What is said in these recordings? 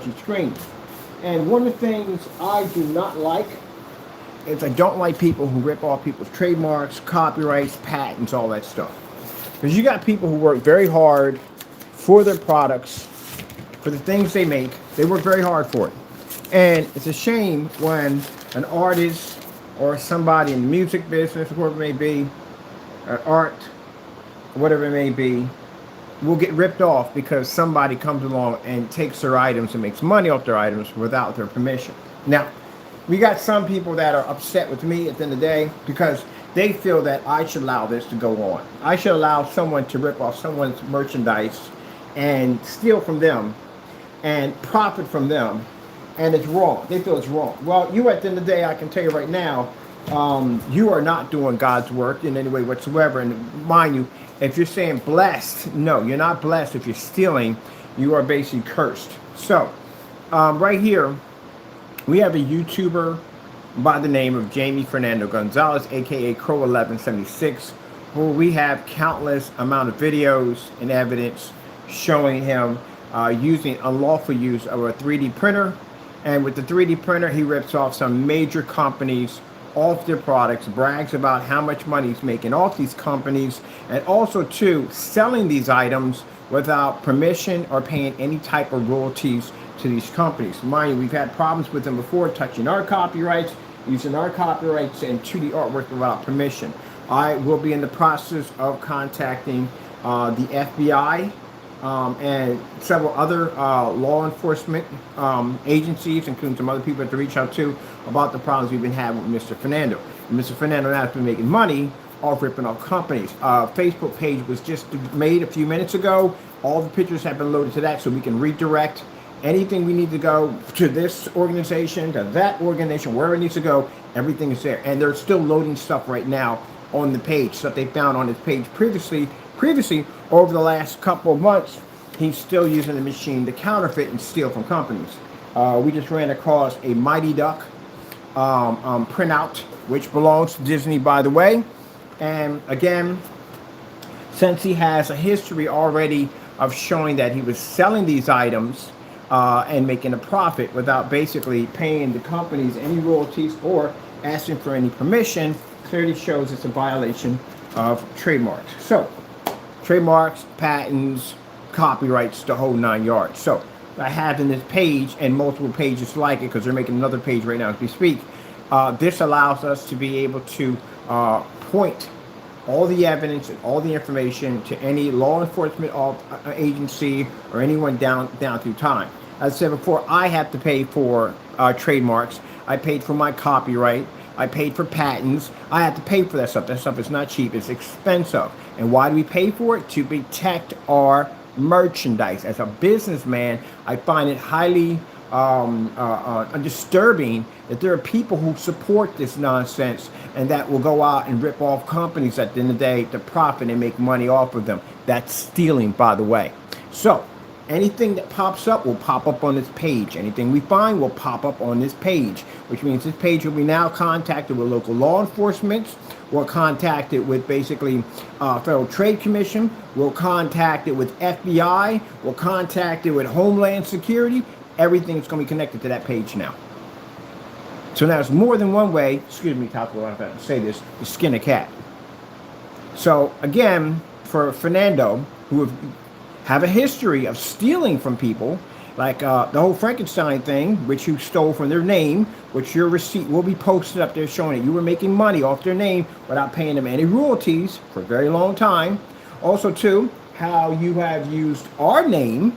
technology screens. And one of the things I do not like is I don't like people who rip off people's trademarks, copyrights, patents, all that stuff. Because you got people who work very hard for their products, for the things they make. They work very hard for it. And it's a shame when an artist or somebody in the music business, whoever it may be, art, whatever it may be, will get ripped off because somebody comes along and takes their items and makes money off their items without their permission. Now, we got some people that are upset with me at the end of the day because they feel that I should allow this to go on. I should allow someone to rip off someone's merchandise and steal from them and profit from them, and it's wrong. They feel it's wrong. Well, you at the end of the day, I can tell you right now, you are not doing God's work in any way whatsoever. And mind you, if you're saying blessed, no, you're not blessed. If you're stealing, you are basically cursed. So, right here, we have a YouTuber by the name of Jamie Fernando Gonzalez, aka Crow1176, where we have countless amount of videos and evidence showing him using unlawful use of a 3D printer. And with the 3D printer, he rips off some major companies off their products, brags about how much money he's making off these companies, and also too selling these items without permission or paying any type of royalties to these companies. Mind you, we've had problems with them before, touching our copyrights, using our copyrights into the artwork without permission. I will be in the process of contacting the FBI and several other law enforcement agencies, including some other people to reach out to about the problems we've been having with Mr. Fernando. And Mr. Fernando now has been making money off ripping off companies. Facebook page was just made a few minutes ago. All the pictures have been loaded to that, so we can redirect anything we need to go to this organization, to that organization, wherever it needs to go. Everything is there, and they're still loading stuff right now on the page, stuff they found on his page previously. Over the last couple of months, he's still using the machine to counterfeit and steal from companies. We just ran across a Mighty Duck printout, which belongs to Disney, by the way. And again, since he has a history already of showing that he was selling these items and making a profit without basically paying the companies any royalties or asking for any permission, clearly shows it's a violation of trademarks. So, trademarks, patents, copyrights, the whole 9 yards. So, I have in this page and multiple pages like it, because they're making another page right now as we speak. This allows us to be able to point all the evidence and all the information to any law enforcement agency or anyone down through time. As I said before, I have to pay for trademarks. I paid for my copyright. I paid for patents. I have to pay for that stuff. That stuff is not cheap. It's expensive. And why do we pay for it? To protect our merchandise. As a businessman, I find it highly disturbing that there are people who support this nonsense and that will go out and rip off companies at the end of the day to profit and make money off of them. That's stealing, by the way. So, anything that pops up will pop up on this page. Anything we find will pop up on this page, which means this page will be now contacted with local law enforcement, we'll contact it with basically Federal Trade Commission, we'll contact it with FBI, we'll contact it with Homeland Security. Everything's going to be connected to that page now. So now there's more than one way, excuse me, Taco, I have to say this, to skin a cat. So again, for Fernando, who have a history of stealing from people, like the whole Frankenstein thing, which you stole from their name, which your receipt will be posted up there showing that you were making money off their name without paying them any royalties for a very long time. Also, too, how you have used our name,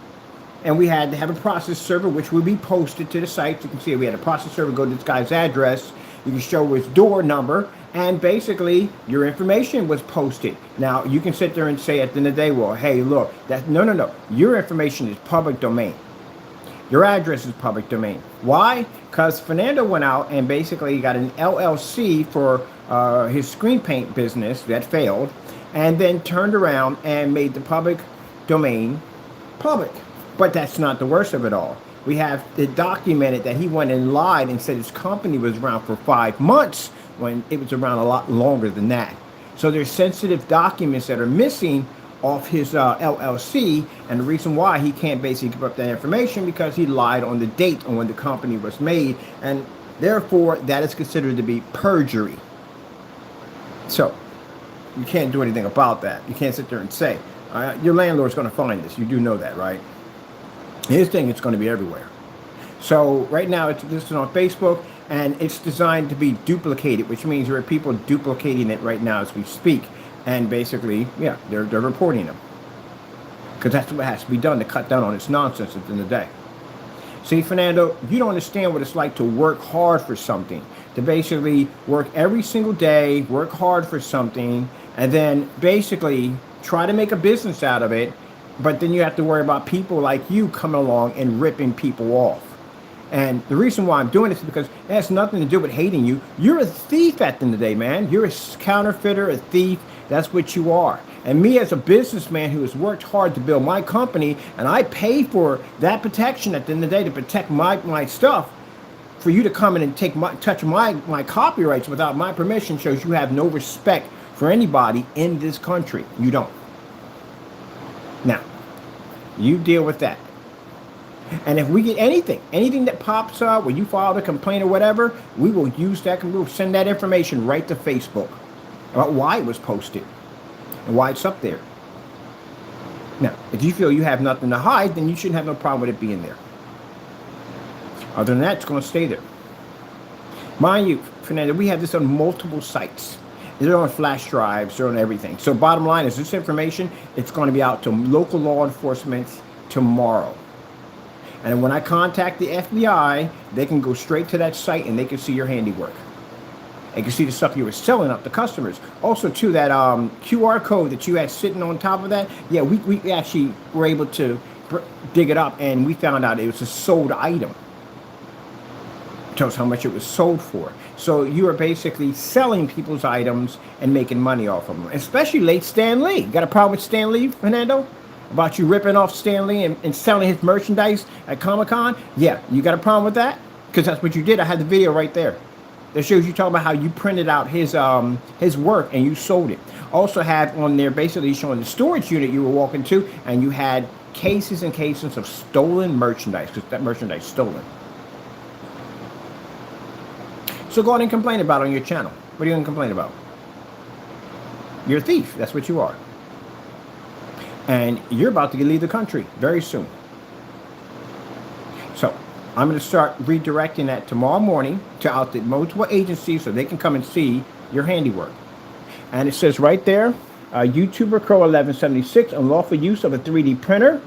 and we had to have a process server, which will be posted to the site. You can see we had a process server go to this guy's address. You can show his door number, and basically your information was posted. Now you can sit there and say at the end of the day, well, hey, look, no. Your information is public domain. Your address is public domain. Why? Because Fernando went out and basically got an LLC for his screen paint business that failed, and then turned around and made the public domain public. But that's not the worst of it all. We have it documented that he went and lied and said his company was around for 5 months when it was around a lot longer than that. So there's sensitive documents that are missing off his LLC, and the reason why he can't basically give up that information because he lied on the date on when the company was made, and therefore that is considered to be perjury. So you can't do anything about that. You can't sit there and say your landlord's going to find this. You do know that, right? His thing, it's going to be everywhere. So right now this is on Facebook, and it's designed to be duplicated, which means there are people duplicating it right now as we speak. And basically, yeah, they're reporting them. Because that's what has to be done to cut down on this nonsense at the end of the day. See, Fernando, you don't understand what it's like to work hard for something. To basically work every single day, work hard for something, and then basically try to make a business out of it. But then you have to worry about people like you coming along and ripping people off. And the reason why I'm doing this is because it has nothing to do with hating you. You're a thief at the end of the day, man. You're a counterfeiter, a thief. That's what you are. And me as a businessman who has worked hard to build my company, and I pay for that protection at the end of the day to protect my stuff, for you to come in and touch my copyrights without my permission shows you have no respect for anybody in this country. You don't. Now, you deal with that. And if we get anything that pops up, when you file a complaint or whatever, we will use that, we'll send that information right to Facebook about why it was posted and why it's up there. Now, if you feel you have nothing to hide, then you shouldn't have no problem with it being there. Other than that, it's going to stay there. Mind you, Fernando, we have this on multiple sites. They're on flash drives, they're on everything. So bottom line is this information, it's going to be out to local law enforcement tomorrow. And when I contact the FBI, they can go straight to that site and they can see your handiwork. They can see the stuff you were selling up to customers. Also, too, that QR code that you had sitting on top of that, yeah, we actually were able to dig it up, and we found out it was a sold item. It tells how much it was sold for. So you are basically selling people's items and making money off of them, especially late Stan Lee. Got a problem with Stan Lee, Fernando? About you ripping off Stan Lee and selling his merchandise at Comic-Con? Yeah, you got a problem with that? Because that's what you did. I had the video right there that shows you talking about how you printed out his work and you sold it. Also have on there basically showing the storage unit you were walking to, and you had cases and cases of stolen merchandise, because that merchandise is stolen. So go ahead and complain about it on your channel. What are you going to complain about? You're a thief. That's what you are. And you're about to leave the country very soon. So I'm going to start redirecting that tomorrow morning to out the multiple agencies so they can come and see your handiwork. And it says right there, YouTuber Crow 1176, unlawful use of a 3D printer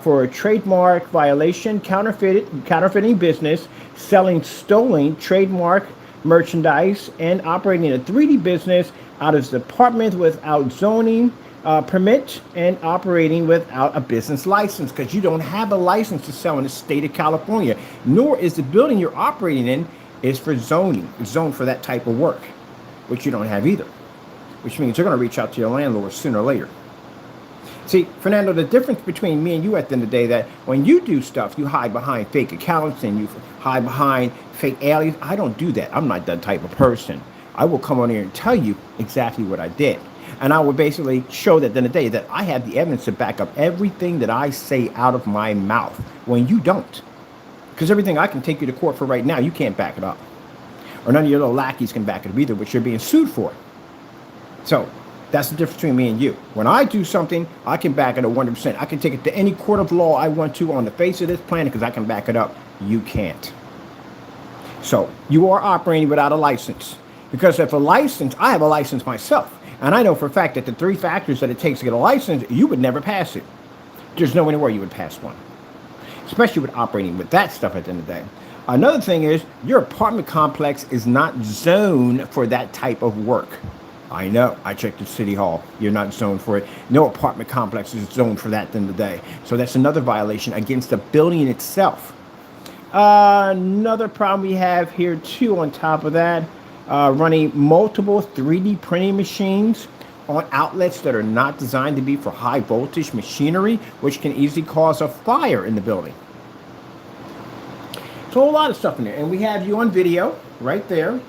for a trademark violation, counterfeiting business, selling stolen trademark merchandise, and operating a 3D business out of his department without zoning permit and operating without a business license, because you don't have a license to sell in the state of California, nor is the building you're operating in is for zoning. It's zoned for that type of work, which you don't have either, which means you're going to reach out to your landlord sooner or later. See, Fernando, the difference between me and you at the end of the day, that when you do stuff, you hide behind fake accounts and you hide behind fake aliens. I don't do that. I'm not that type of person. I will come on here and tell you exactly what I did. And I will basically show that at the end of the day that I have the evidence to back up everything that I say out of my mouth when you don't. Because everything I can take you to court for right now, you can't back it up. Or none of your little lackeys can back it up either, which you're being sued for. So that's the difference between me and you. When I do something, I can back it up 100%. I can take it to any court of law I want to on the face of this planet because I can back it up. You can't. So you are operating without a license. Because if a license, I have a license myself. And I know for a fact that the 3 factors that it takes to get a license, you would never pass it. There's no anywhere you would pass one. Especially with operating with that stuff at the end of the day. Another thing is, your apartment complex is not zoned for that type of work. I know. I checked at City Hall. You're not zoned for it. No apartment complex is zoned for that at the end of the day. So that's another violation against the building itself. Another problem we have here, too, on top of that. Running multiple 3D printing machines on outlets that are not designed to be for high voltage machinery, which can easily cause a fire in the building. So a lot of stuff in there. And we have you on video right there.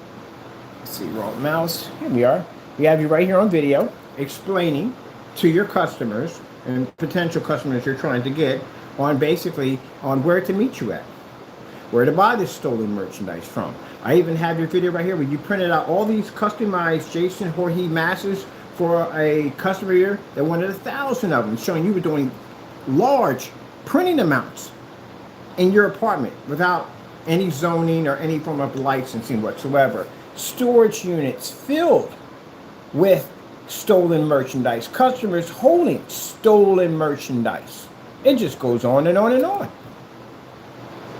Let's see, wrong mouse. Here we are. We have you right here on video explaining to your customers and potential customers you're trying to get on basically on where to meet you at, where to buy this stolen merchandise from. I even have your video right here where you printed out all these customized Jason Voorhees masks for a customer here that wanted 1,000 of them, showing you were doing large printing amounts in your apartment without any zoning or any form of licensing whatsoever. Storage units filled with stolen merchandise. Customers holding stolen merchandise. It just goes on and on and on.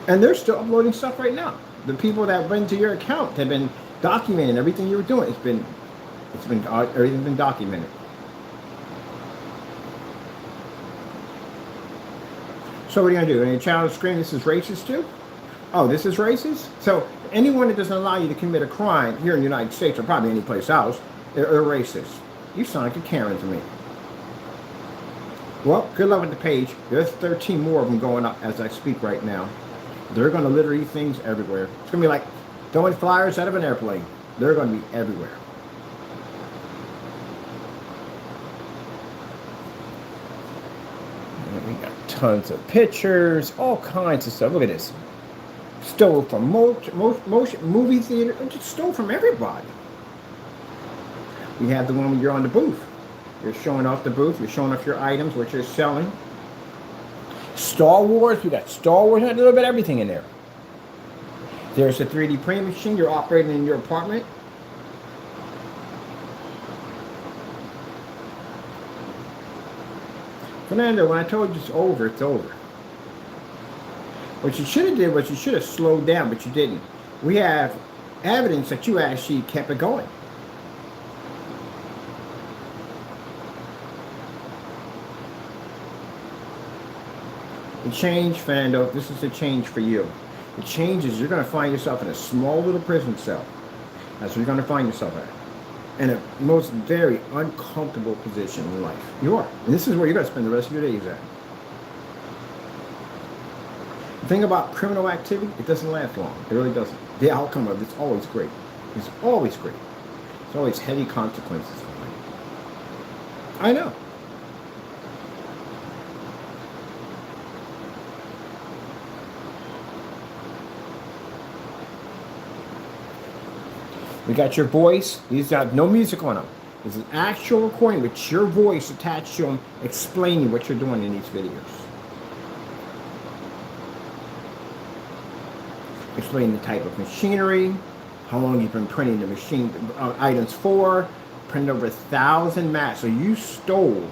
And they're still uploading stuff right now. The people that went to your account have been documenting everything you were doing. Everything's been documented. So what are you gonna do? On your channel screen, this is racist too? Oh, this is racist? So anyone that doesn't allow you to commit a crime here in the United States or probably any place else, they're racist. You sound like a Karen to me. Well, good luck with the page. There's 13 more of them going up as I speak right now. They're going to literally things everywhere. It's going to be like throwing flyers out of an airplane. They're going to be everywhere. And we got tons of pictures, all kinds of stuff. Look at this. Stole from motion movie theater. It just stole from everybody. We have the one where you're on the booth. You're showing off the booth. You're showing off your items, what you're selling. Star Wars. We got Star Wars. A little bit of everything in there. There's a 3D printing machine you're operating in your apartment. Fernando, when I told you it's over, it's over. What you should have did was you should have slowed down, but you didn't. We have evidence that you actually kept it going. The change, Fernando, this is the change for you. The change is you're going to find yourself in a small little prison cell. That's where you're going to find yourself at. In a most very uncomfortable position in life. You are. And this is where you're going to spend the rest of your days at. The thing about criminal activity, it doesn't last long. It really doesn't. The outcome of it's always great. It's always great. It's always heavy consequences. I know. We got your voice. These got no music on them. This is an actual recording with your voice attached to them, explaining what you're doing in these videos. Explain the type of machinery, how long you've been printing the machine items for, printed over 1,000 masks. So you stole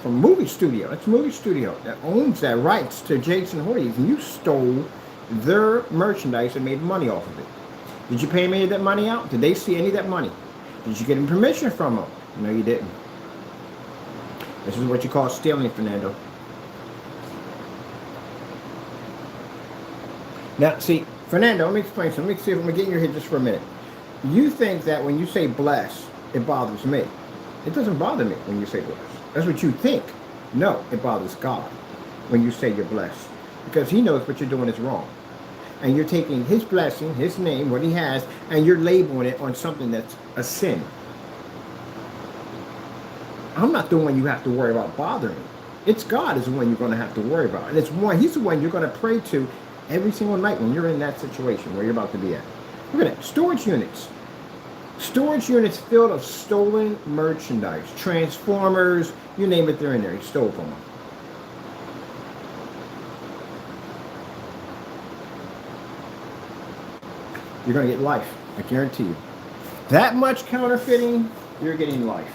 from movie studio. It's a movie studio that owns that rights to Jason Voorhees, and you stole their merchandise and made money off of it. Did you pay any of that money out? Did they see any of that money? Did you get any permission from them? No, you didn't. This is what you call stealing, Fernando. Now, see, Fernando, let me explain something. Let me see if I'm going to get in your head just for a minute. You think that when you say bless, it bothers me. It doesn't bother me when you say bless. That's what you think. No, it bothers God when you say you're blessed. Because he knows what you're doing is wrong. And you're taking his blessing, his name, what he has, and you're labeling it on something that's a sin. I'm not the one you have to worry about bothering. It's God is the one you're going to have to worry about. And he's the one you're going to pray to every single night when you're in that situation where you're about to be at. Look at that. Storage units. Storage units filled of stolen merchandise. Transformers, you name it, they're in there. He stole from them. You're going to get life. I guarantee you. That much counterfeiting, you're getting life.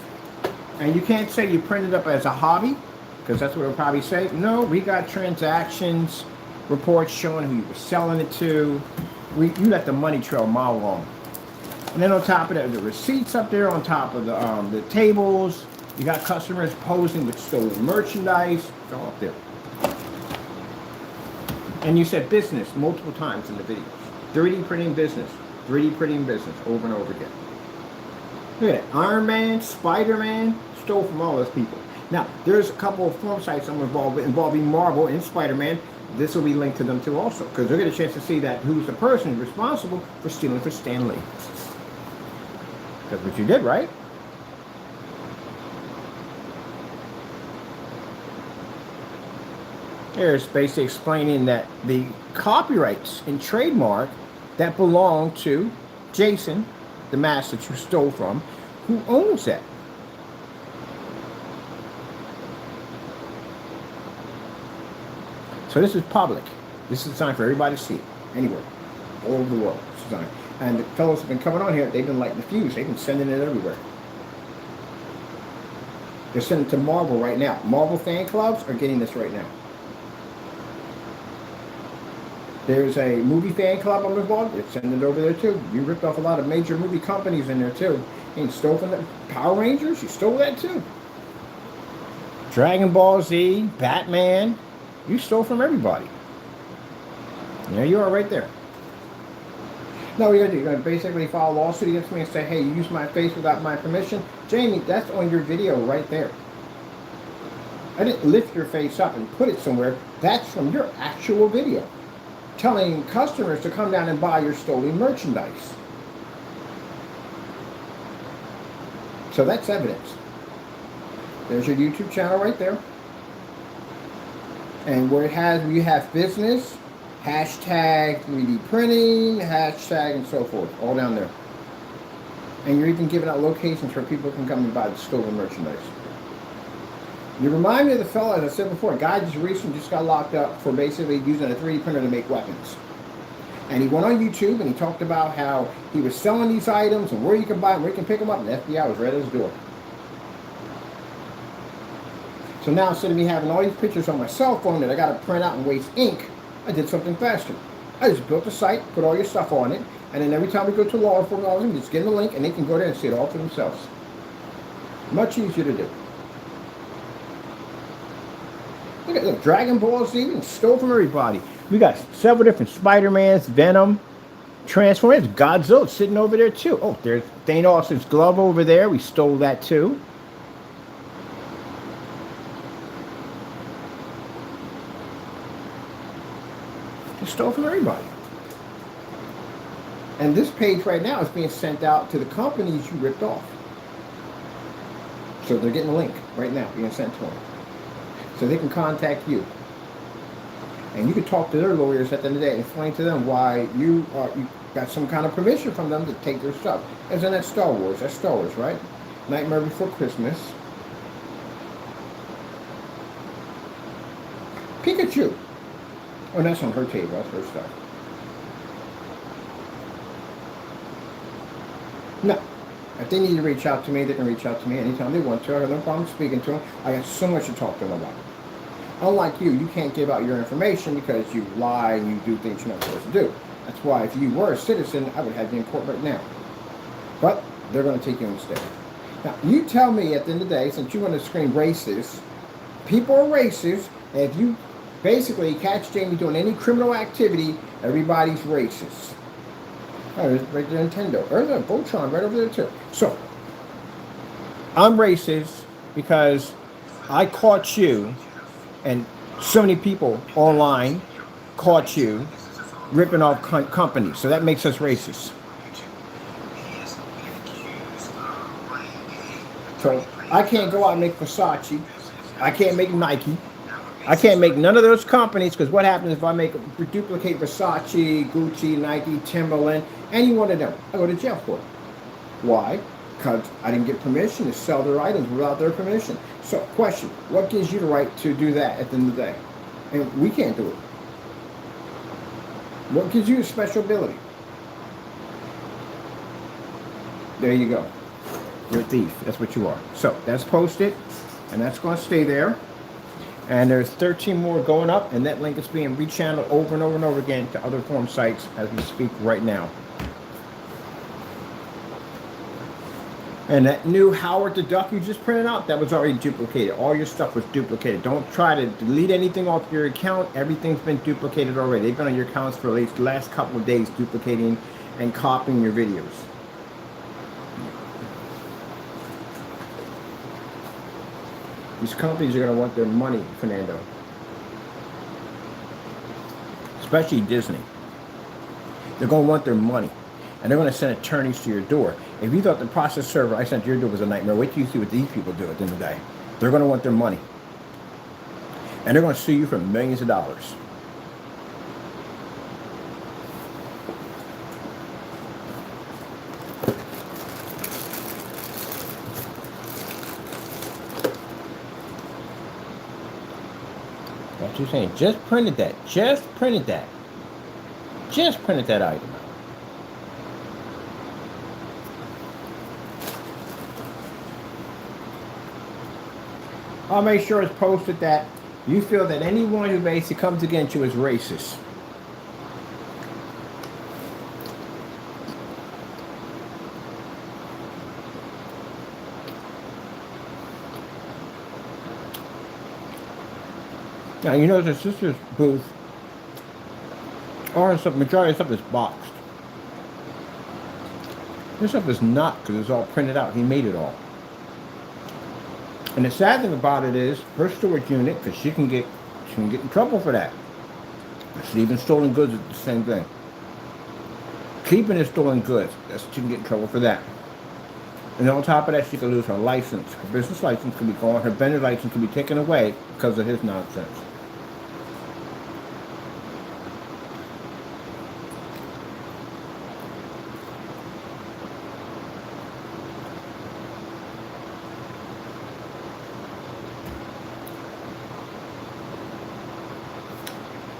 And you can't say you printed up as a hobby, because that's what it'll probably say. No, we got transactions, reports showing who you were selling it to. You let the money trail a mile long. And then on top of that, the receipts up there on top of the tables. You got customers posing with stolen merchandise. It's all up there. And you said business multiple times in the videos. 3D printing business. 3D printing business over and over again. Look at that. Iron Man, Spider-Man, stole from all those people. Now, there's a couple of forum sites I'm involved with involving Marvel and Spider-Man. This will be linked to them too also, because they'll get a chance to see that who's the person responsible for stealing for Stan Lee. That's what you did, right? Here it's basically explaining that the copyrights and trademark that belong to Jason, the mask that you stole from, who owns that. So this is public. This is designed for everybody to see it, anywhere, all over the world. It's designed. And the fellows have been coming on here, they've been lighting the fuse. They've been sending it everywhere. They're sending it to Marvel right now. Marvel fan clubs are getting this right now. There's a movie fan club I'm involved. They're sending it over there too. You ripped off a lot of major movie companies in there too. And you stole from the Power Rangers. You stole that too. Dragon Ball Z, Batman. You stole from everybody. There you are right there. Now what you're going to do, you're going to basically file a lawsuit against me and say, hey, you used my face without my permission. Jamie, that's on your video right there. I didn't lift your face up and put it somewhere. That's from your actual video. Telling customers to come down and buy your stolen merchandise. So that's evidence. There's your YouTube channel right there. And where it has, you have business, hashtag 3D printing, hashtag and so forth, all down there. And you're even giving out locations where people can come and buy the stolen merchandise. You remind me of the fellow, as I said before, a guy just recently just got locked up for basically using a 3D printer to make weapons. And he went on YouTube and he talked about how he was selling these items and where you can buy them, where you can pick them up, and the FBI was right at his door. So now instead of me having all these pictures on my cell phone that I got to print out and waste ink, I did something faster. I just built a site, put all your stuff on it, and then every time we go to law enforcement, just give them a link and they can go there and see it all for themselves. Much easier to do. Look, Dragon Ball Z, we stole from everybody. We got several different Spider-Mans, Venom, Transformers, Godzilla sitting over there too. Oh, there's Thanos' glove over there. We stole that too. We stole from everybody. And this page right now is being sent out to the companies you ripped off. So they're getting a link right now being sent to them. So they can contact you. And you can talk to their lawyers at the end of the day and explain to them why you got some kind of permission from them to take their stuff. Isn't that Star Wars? That's Star Wars, right? Nightmare Before Christmas. Pikachu. Oh, that's on her table. That's her stuff. No. If they need to reach out to me, they can reach out to me anytime they want to. I have no problem speaking to them. I got so much to talk to them about. Unlike you can't give out your information because you lie and you do things you're not supposed to do. That's why if you were a citizen, I would have you in court right now. But they're going to take you instead. Now, you tell me at the end of the day, since you want to scream racist, people are racist, and if you basically catch Jamie doing any criminal activity, everybody's racist. Oh, there's right there Nintendo. There's a Voltron right over there too. So, I'm racist because I caught you, and so many people online caught you ripping off companies. So that makes us racist. So I can't go out and make Versace. I can't make Nike. I can't make none of those companies because what happens if I duplicate Versace, Gucci, Nike, Timberland, any one of them? I go to jail for it. Why? Because I didn't get permission to sell their items without their permission. So, question, what gives you the right to do that at the end of the day? And we can't do it. What gives you a special ability? There you go. You're a thief. That's what you are. So, that's posted, and that's going to stay there. And there's 13 more going up, and that link is being rechanneled over and over and over again to other forum sites as we speak right now. And that new Howard the Duck you just printed out, that was already duplicated. All your stuff was duplicated. Don't try to delete anything off your account. Everything's been duplicated already. They've been on your accounts for at least the last couple of days duplicating and copying your videos. These companies are going to want their money, Fernando. Especially Disney. They're going to want their money. And they're going to send attorneys to your door. If you thought the process server I sent to your door was a nightmare, wait till you see what these people do at the end of the day. They're going to want their money. And they're going to sue you for millions of dollars. What you saying? Just printed that. Just printed that. Just printed that item out. I'll make sure it's posted that you feel that anyone who basically comes against you is racist. Now, you know, the sister's booth, or some majority of stuff is boxed. This stuff is not, because it's all printed out. He made it all. And the sad thing about it is, her storage unit, because she can get in trouble for that. Even stolen goods is the same thing. Keeping the stolen goods, she can get in trouble for that. And on top of that, she could lose her license. Her business license could be gone. Her vendor license could be taken away because of his nonsense.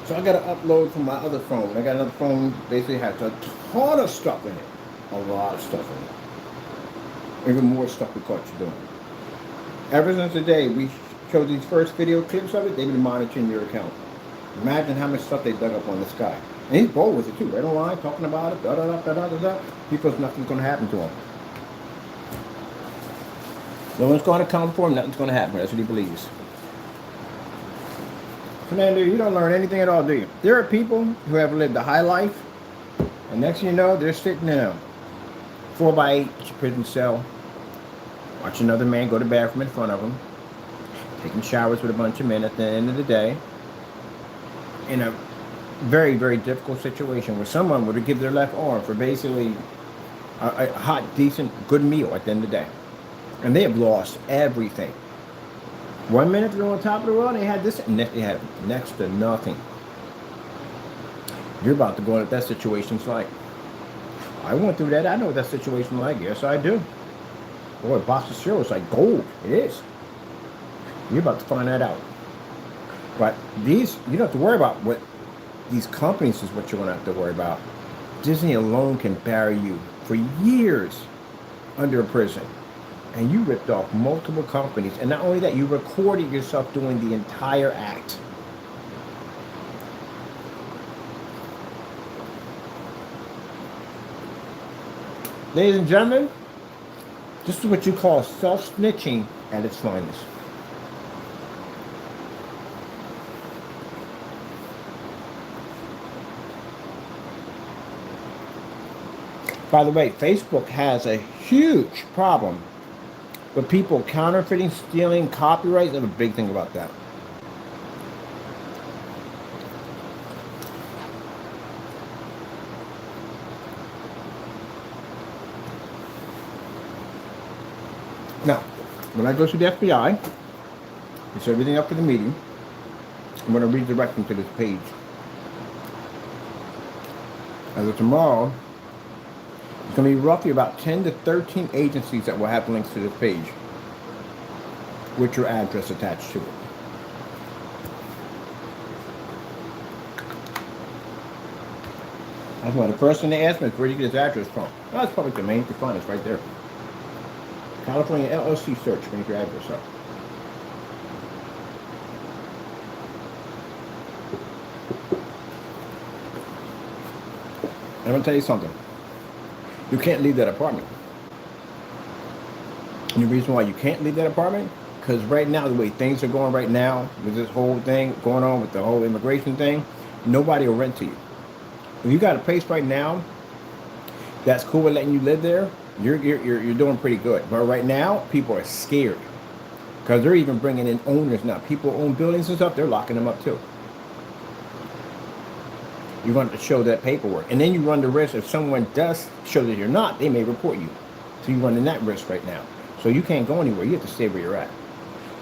So I got to upload from my other phone. I got another phone, basically has a ton of stuff in it. A lot of stuff in it. Even more stuff we caught you doing. Ever since the day we showed these first video clips of it, they've been monitoring your account. Imagine how much stuff they dug up on this guy. And he's bold with it too, right online, talking about it, da-da-da-da-da-da. He feels nothing's going to happen to him. No one's going to come for him, nothing's going to happen. That's what he believes. Fernando, you don't learn anything at all, do you? There are people who have lived a high life, and next thing you know, they're sitting in a 4x8 prison cell, watching another man go to the bathroom in front of them, taking showers with a bunch of men at the end of the day, in a very, very difficult situation where someone would give their left arm for basically a hot, decent, good meal at the end of the day. And they have lost everything. 1 minute they're on top of the world, they had this, and they had next to nothing. You're about to go into what that situation's like. I went through that. I know what that situation's like. Yes, I do. Boy, a box of cereal is like gold. It is. You're about to find that out. But these, you don't have to worry about what these companies is what you're going to have to worry about. Disney alone can bury you for years under a prison. And you ripped off multiple companies. And not only that, you recorded yourself doing the entire act. Ladies and gentlemen, this is what you call self-snitching at its finest. By the way, Facebook has a huge problem with people counterfeiting, stealing copyrights. They have a big thing about that. Now, when I go to the FBI, it's everything up for the meeting. I'm going to redirect them to this page. As of tomorrow, it's going to be roughly about 10 to 13 agencies that will have links to this page with your address attached to it. That's why the first thing they asked me is, where do you get his address from? Well, that's public domain. You can find it right there. California LLC search, bring your address up. I'm going to tell you something. You can't leave that apartment. And the reason why you can't leave that apartment, because right now, the way things are going right now, with this whole thing going on with the whole immigration thing, nobody will rent to you. If you got a place right now that's cool with letting you live there, you're doing pretty good. But right now, people are scared because they're even bringing in owners now. People who own buildings and stuff, they're locking them up too. You want to show that paperwork, and then you run the risk if someone does show that you're not, they may report you. So you're running that risk right now. So you can't go anywhere. You have to stay where you're at.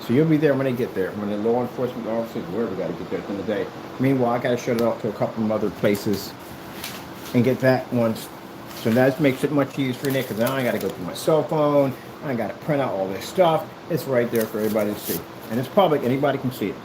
So you'll be there when they get there, when the law enforcement officers, wherever got to get there at the end of the day. Meanwhile, I got to shut it off to a couple of other places and get that once. So that makes it much easier for Nick, because now I got to go through my cell phone. I got to print out all this stuff. It's right there for everybody to see. And it's public. Anybody can see it.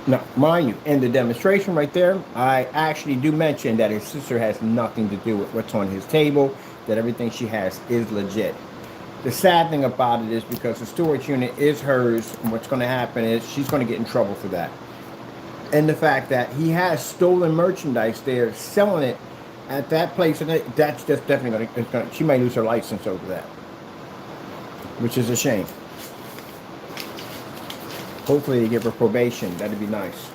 Now, mind you, in the demonstration right there, I actually do mention that his sister has nothing to do with what's on his table, that everything she has is legit. The sad thing about it is, because the storage unit is hers, and what's going to happen is she's going to get in trouble for that. And the fact that he has stolen merchandise there, selling it at that place, and that's just definitely going to, she might lose her license over that, which is a shame. Hopefully they give her probation. That'd be nice.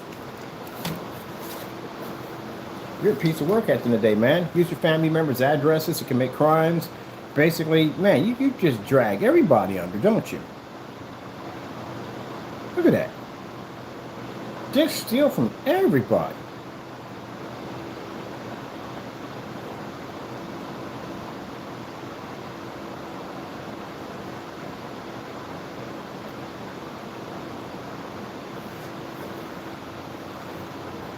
You're a piece of work at the end of the day, man. Use your family members' addresses to commit crimes. Basically, man, you just drag everybody under, don't you? Look at that. Just steal from everybody.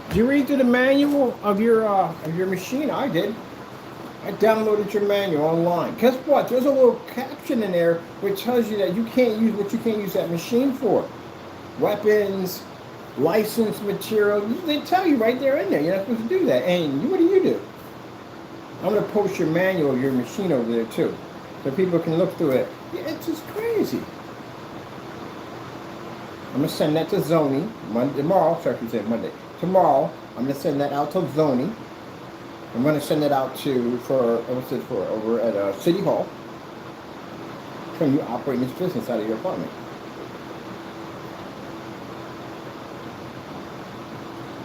Did you read through the manual of your machine? I did. I downloaded your manual online. Guess what? There's a little caption in there which tells you that you can't use what you can't use that machine for. Weapons, licensed material. They tell you right there in there. You're not supposed to do that. And what do? I'm going to post your manual of your machine over there too, so people can look through it. Yeah, it's just crazy. I'm going to send that to Zoni tomorrow. Sorry, I said Monday. Tomorrow, I'm going to send that out to Zoni. I'm going to send it out over at City Hall. Can you operate this business out of your apartment?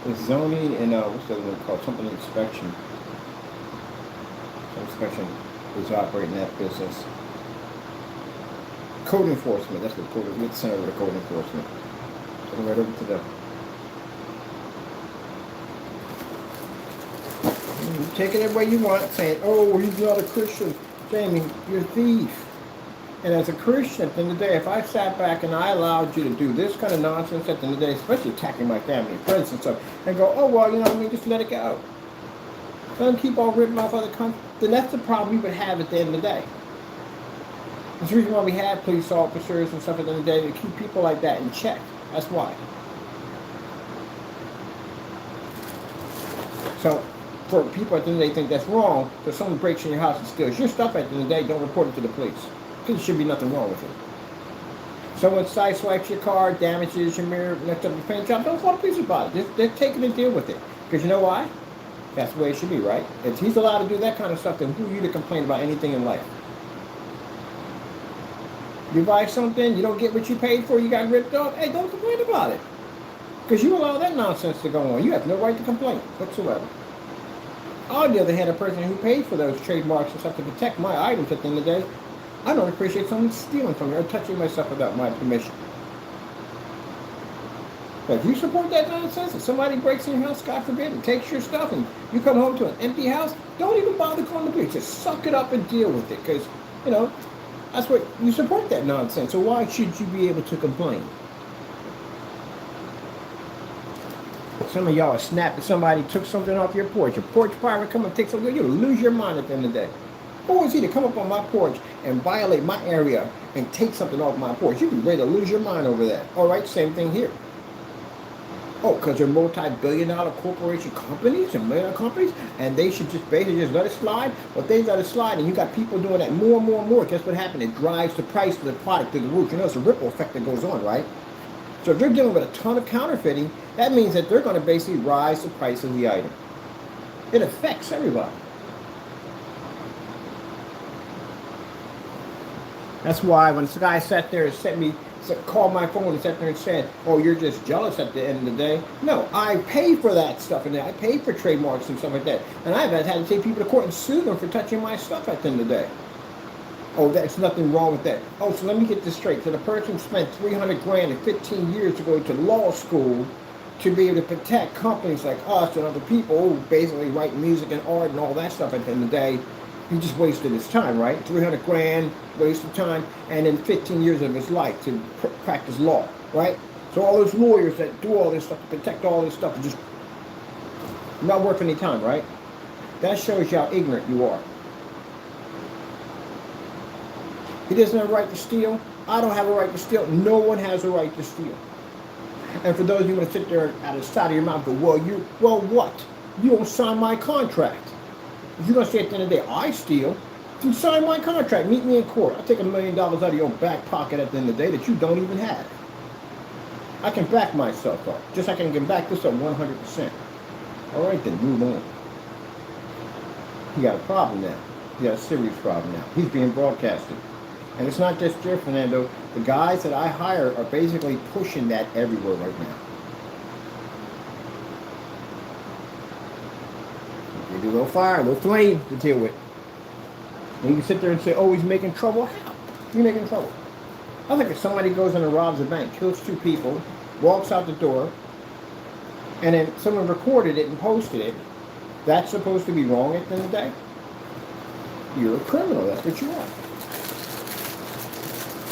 It's zoning and what's the other one called? Something inspection. Inspection is operating that business. Code enforcement. That's what code. Let's send over to code enforcement. So right over to the. You take it any way you want, saying, "Oh, he's not a Christian." Jamie, you're a thief. And as a Christian, at the end of the day, if I sat back and I allowed you to do this kind of nonsense at the end of the day, especially attacking my family and friends and stuff, and go, "Oh, well, you know what I mean, just let it go. Let them keep on ripping off other countries," then that's the problem we would have at the end of the day. That's the reason why we have police officers and stuff at the end of the day, to keep people like that in check. That's why. So, for people at the end of the day think that's wrong, so someone breaks in your house and steals your stuff at the end of the day, don't report it to the police. Because there should be nothing wrong with it. Someone sideswipes your car, damages your mirror, lifts up your paint job, don't call the police about it. They're taking a deal with it. Because you know why? That's the way it should be, right? If he's allowed to do that kind of stuff, then who are you to complain about anything in life? You buy something, you don't get what you paid for, you got ripped off, hey, don't complain about it. Because you allow that nonsense to go on. You have no right to complain whatsoever. On the other hand, a person who paid for those trademarks and stuff to protect my items at the end of the day, I don't appreciate someone stealing from me or touching my stuff without my permission. But if you support that nonsense, if somebody breaks in your house, God forbid, and takes your stuff, and you come home to an empty house, don't even bother calling the police. Just suck it up and deal with it, because, you know, that's what you support, that nonsense. So why should you be able to complain? Some of y'all are snapping. Somebody took something off your porch. Your porch pirate come and take something. You'll lose your mind at the end of the day. Who is he to come up on my porch and violate my area and take something off my porch? You'd be ready to lose your mind over that. All right, same thing here. Oh, because they're multi-billion-dollar corporation companies and million companies, and they should just basically just let it slide. Well, they let it slide, and you got people doing that more and more and more. Guess what happened? It drives the price of the product to the roof. You know, it's a ripple effect that goes on, right? So if they're dealing with a ton of counterfeiting, that means that they're going to basically rise the price of the item. It affects everybody. That's why when this guy sat there and called my phone and sat there and said, "Oh, you're just jealous at the end of the day." No, I pay for that stuff, and I pay for trademarks and stuff like that. And I've had to take people to court and sue them for touching my stuff at the end of the day. Oh, there's nothing wrong with that. Oh, so let me get this straight. So the person spent $300 grand and 15 years to go to law school to be able to protect companies like us and other people who basically write music and art and all that stuff at the end of the day. He just wasted his time, right? 300 grand, wasted time, and then 15 years of his life to practice law, right? So all those lawyers that do all this stuff to protect all this stuff are just not worth any time, right? That shows you how ignorant you are. He doesn't have a right to steal. I don't have a right to steal. No one has a right to steal. And for those of you who want to sit there out of the side of your mouth and go, well, what? You don't sign my contract. If you're going to say at the end of the day, I steal, then sign my contract. Meet me in court. I'll take $1 million out of your back pocket at the end of the day that you don't even have. I can back myself up. Just like I can back this up 100%. All right, then, move on. He got a problem now. He got a serious problem now. He's being broadcasted. And it's not just Jeff Fernando. The guys that I hire are basically pushing that everywhere right now. They do a little fire, a little flame to deal with. And you can sit there and say, oh, he's making trouble. How? You're making trouble. I think if somebody goes in and robs a bank, kills 2 people, walks out the door, and then someone recorded it and posted it, that's supposed to be wrong at the end of the day? You're a criminal. That's what you are.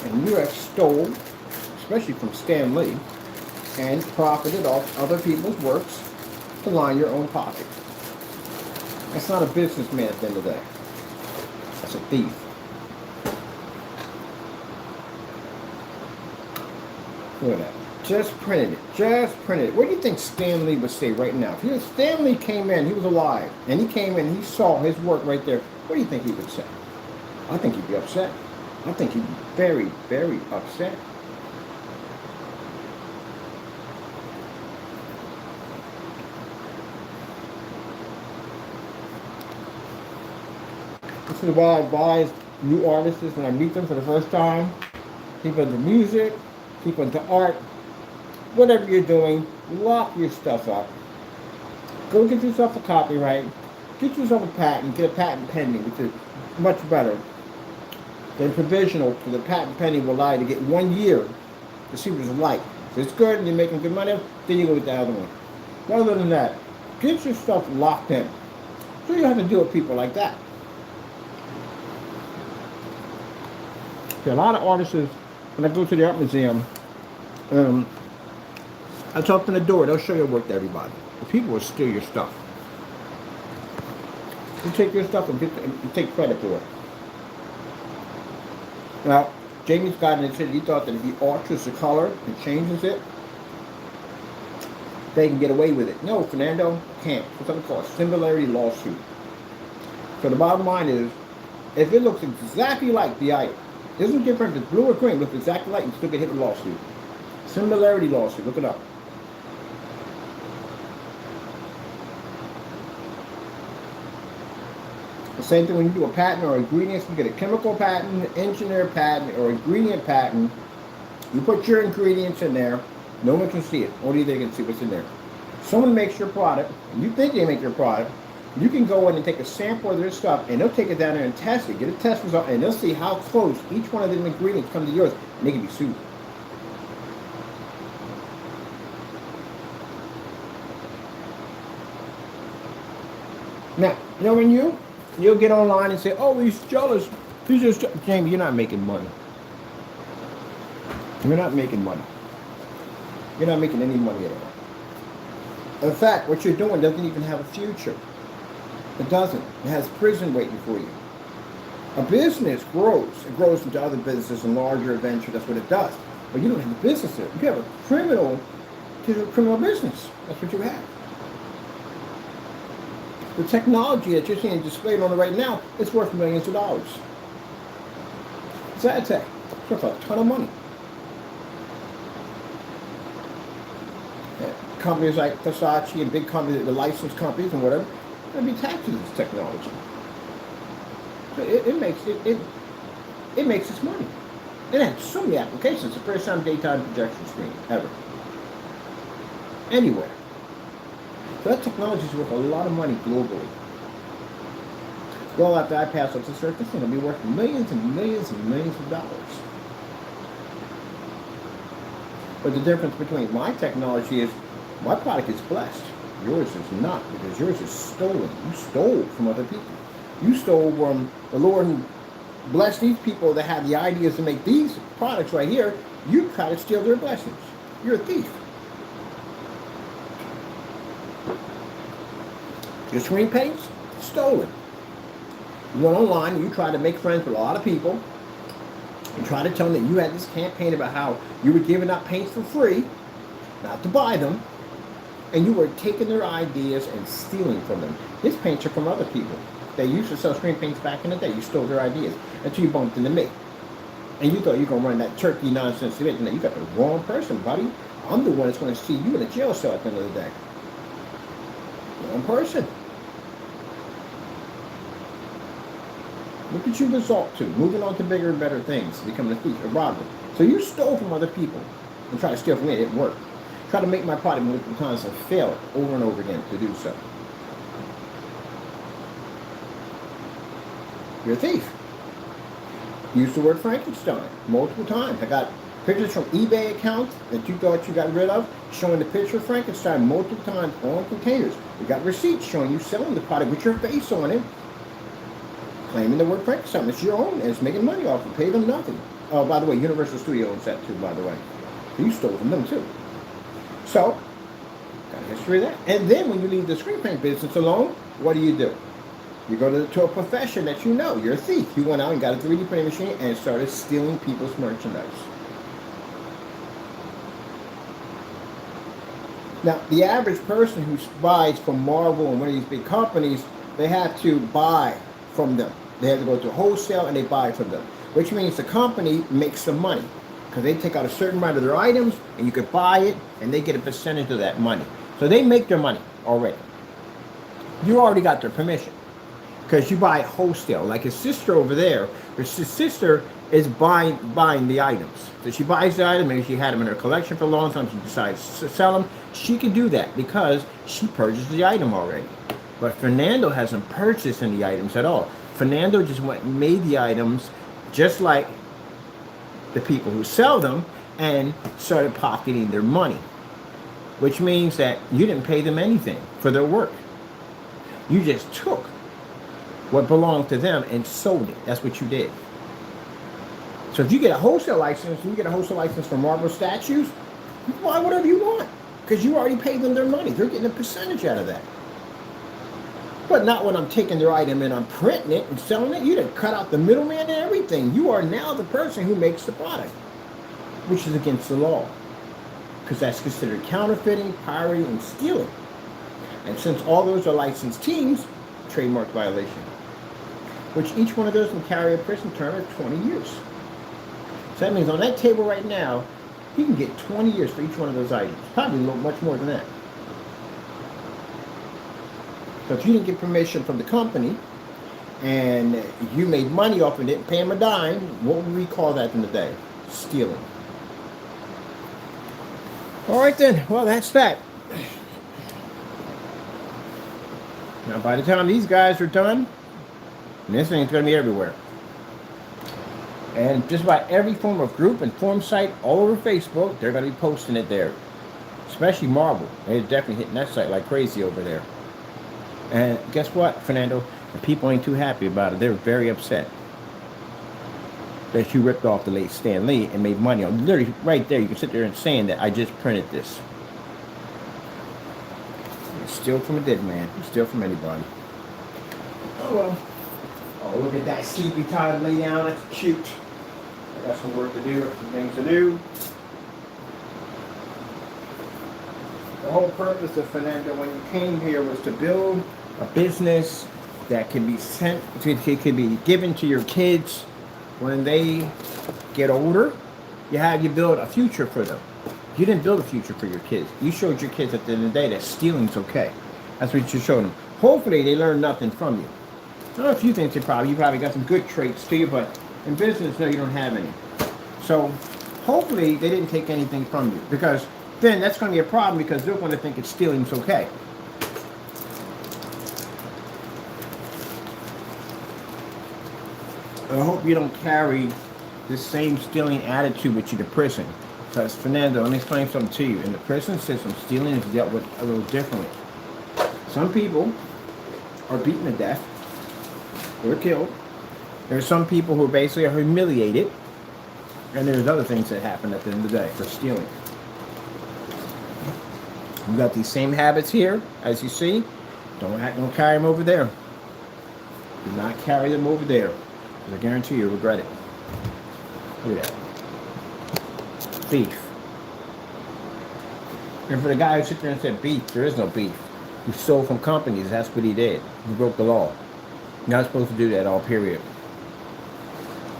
And you have stolen, especially from Stan Lee, and profited off other people's works to line your own pocket. That's not a businessman at the end of the day. That's a thief. Look at that. Just printed it. Just printed it. What do you think Stan Lee would say right now? If Stan Lee came in, he was alive, and he came in, he saw his work right there, what do you think he would say? I think he'd be upset. I think he'd be very, very upset. This is why I advise new artists when I meet them for the first time. People into music, people into art, whatever you're doing, lock your stuff up. Go get yourself a copyright, get yourself a patent, get a patent pending, which is much better than provisional, so the patent pending will allow you to get 1 year to see what it's like. If it's good and you're making good money, then you go with the other one. But other than that, get your stuff locked in. So you don't have to deal with people like that. See, a lot of artists, when I go to the art museum, I talk to the door, they'll show your work to everybody. The people will steal your stuff. You take your stuff and take credit for it. Now, Jamie's got it, said he thought that if he alters the color and changes it, they can get away with it. No, Fernando can't. It's something called a similarity lawsuit. So the bottom line is, if it looks exactly like the item, it isn't different if it's blue or green, looks exactly like, you still get hit with a lawsuit. Similarity lawsuit, look it up. The same thing when you do a patent or ingredients, you get a chemical patent, engineer patent, or ingredient patent. You put your ingredients in there, no one can see it. Only they can see what's in there. Someone makes your product, and you think they make your product, you can go in and take a sample of their stuff, and they'll take it down there and test it, get a test result, and they'll see how close each one of them ingredients come to yours, and they can be sued. Now, you know when you'll get online and say, oh, he's jealous. He's just, Jamie, you're not making money. You're not making money. You're not making any money at all. In fact, what you're doing doesn't even have a future. It doesn't. It has prison waiting for you. A business grows. It grows into other businesses and larger adventure. That's what it does. But you don't have a business there. You have a criminal business. That's what you have. The technology that you're seeing displayed on it right now, it's worth millions of dollars. It's ad tech. It's worth a ton of money. Companies like Versace and big companies, the licensed companies and whatever, they'll be taxed with this technology. So it makes its money. It has so many applications. It's the first time daytime projection screen ever. Anywhere. So that technology is worth a lot of money globally. Well, after I pass up the surface, it'll be worth millions and millions and millions of dollars. But the difference between my technology is My product is blessed. Yours is not, because yours is stolen. You stole from other people. You stole from the Lord who blessed these people that have the ideas to make these products right here. You try to steal their blessings. You're a thief. Your screen paints, stolen. You went online, you tried to make friends with a lot of people. You tried to tell them that you had this campaign about how you were giving out paints for free, not to buy them, and you were taking their ideas and stealing from them. These paints are from other people. They used to sell screen paints back in the day. You stole their ideas until you bumped into me. And you thought you were going to run that turkey nonsense event. And you got the wrong person, buddy. I'm the one that's going to see you in a jail cell at the end of the day. Wrong person. Look at you result to. Moving on to bigger and better things. Becoming a thief, a robber. So you stole from other people and tried to steal from me. It didn't work. Try to make my product multiple times and fail over and over again to do so. You're a thief. Used the word Frankenstein multiple times. I got pictures from eBay accounts that you thought you got rid of, showing the picture of Frankenstein multiple times on containers. We got receipts showing you selling the product with your face on it, claiming the word Frankenstein. It's your own and it's making money off it. Pay them nothing. Oh, by the way, Universal Studios owns that too, by the way. You stole from them too. So, got a history of that. And then when you leave the screen paint business alone, what do? You go to a profession that you know. You're a thief. You went out and got a 3D printing machine and started stealing people's merchandise. Now, the average person who buys from Marvel and one of these big companies, they have to buy from them. They have to go to wholesale and they buy from them, which means the company makes some money because they take out a certain amount of their items and you can buy it and they get a percentage of that money. So they make their money already. You already got their permission because you buy wholesale. Like his sister over there, his sister is buying the items. So she buys the item, maybe she had them in her collection for a long time, she decides to sell them. She can do that because she purchased the item already. But Fernando hasn't purchased any items at all. Fernando just went and made the items just like the people who sell them and started pocketing their money, which means that you didn't pay them anything for their work. You just took what belonged to them and sold it. That's what you did. So if you get a wholesale license, and you get a wholesale license for Marvel statues, you buy whatever you want because you already paid them their money. They're getting a percentage out of that. But not when I'm taking their item and I'm printing it and selling it. You done cut out the middleman and everything. You are now the person who makes the product, which is against the law because that's considered counterfeiting, pirating, and stealing. And since all those are licensed teams, trademark violation, which each one of those can carry a prison term of 20 years. So that means on that table right now, you can get 20 years for each one of those items. Probably much more than that. So if you didn't get permission from the company and you made money off of it and pay them a dime, what would we call that in the day? Stealing. All right then, well that's that. Now by the time these guys are done, this thing's going to be everywhere. And just about every form of group and forum site all over Facebook, they're going to be posting it there. Especially Marvel. They're definitely hitting that site like crazy over there. And guess what, Fernando? The people ain't too happy about it. They're very upset that you ripped off the late Stan Lee and made money on. Literally, right there, you can sit there and saying that I just printed this. You steal from a dead man. You steal from anybody. Oh well. Oh, look at that sleepy time lay down. That's cute. I got some work to do, some things to do. The whole purpose of Fernando when you came here was to build a business that can be sent, it can be given to your kids when they get older. You build a future for them. You didn't build a future for your kids. You showed your kids at the end of the day that stealing's okay. That's what you showed them. Hopefully they learn nothing from you. I don't know if you think you probably got some good traits to you, but in business, no, you don't have any. So hopefully they didn't take anything from you because then that's going to be a problem because they're going to think it's stealing's okay. I hope you don't carry this same stealing attitude with you to prison. Because Fernando, let me explain something to you. In the prison system, stealing is dealt with a little differently. Some people are beaten to death. They're killed. There's some people who basically are humiliated. And there's other things that happen at the end of the day for stealing. We've got these same habits here, as you see. Don't carry them over there. Do not carry them over there. I guarantee you'll regret it. Look at that. Beef. And for the guy who sit there and said beef, there is no beef. He stole from companies. That's what he did. He broke the law. You're not supposed to do that all, period.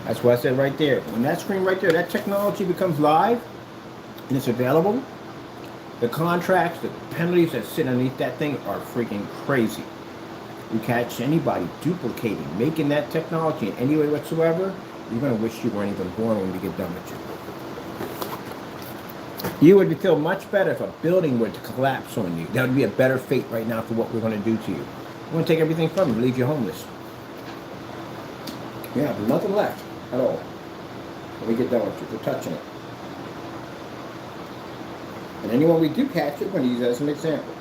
That's what I said right there. When that screen right there, that technology becomes live and it's available, the contracts, the penalties that sit underneath that thing are freaking crazy. You catch anybody duplicating, making that technology in any way whatsoever, you're going to wish you weren't even born when we get done with you. You would feel much better if a building were to collapse on you. That would be a better fate right now for what we're going to do to you. We're going to take everything from you, leave you homeless. You have nothing left at all when we get done with you for touching it. And anyone we do catch it, we're going to use that as an example.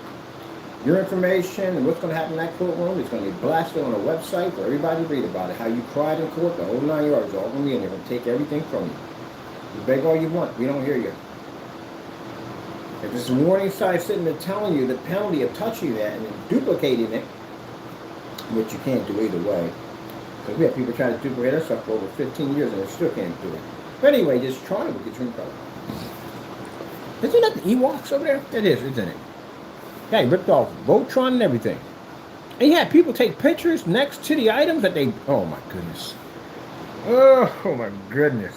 Your information and what's going to happen in that courtroom is going to be blasted on a website for everybody to read about it. How you cried in court, the whole 9 yards, all going to be in there. We're going to take everything from you. You beg all you want. We don't hear you. If there's a warning sign sitting there telling you the penalty of touching that and then duplicating it, which you can't do either way, because we have people trying to duplicate our stuff for over 15 years and they still can't do it. But anyway, just try to get you in trouble. Isn't that the Ewoks over there? It is, isn't it? Yeah, he ripped off Voltron and everything. And you had people take pictures next to the items that they... Oh, my goodness. Oh my goodness.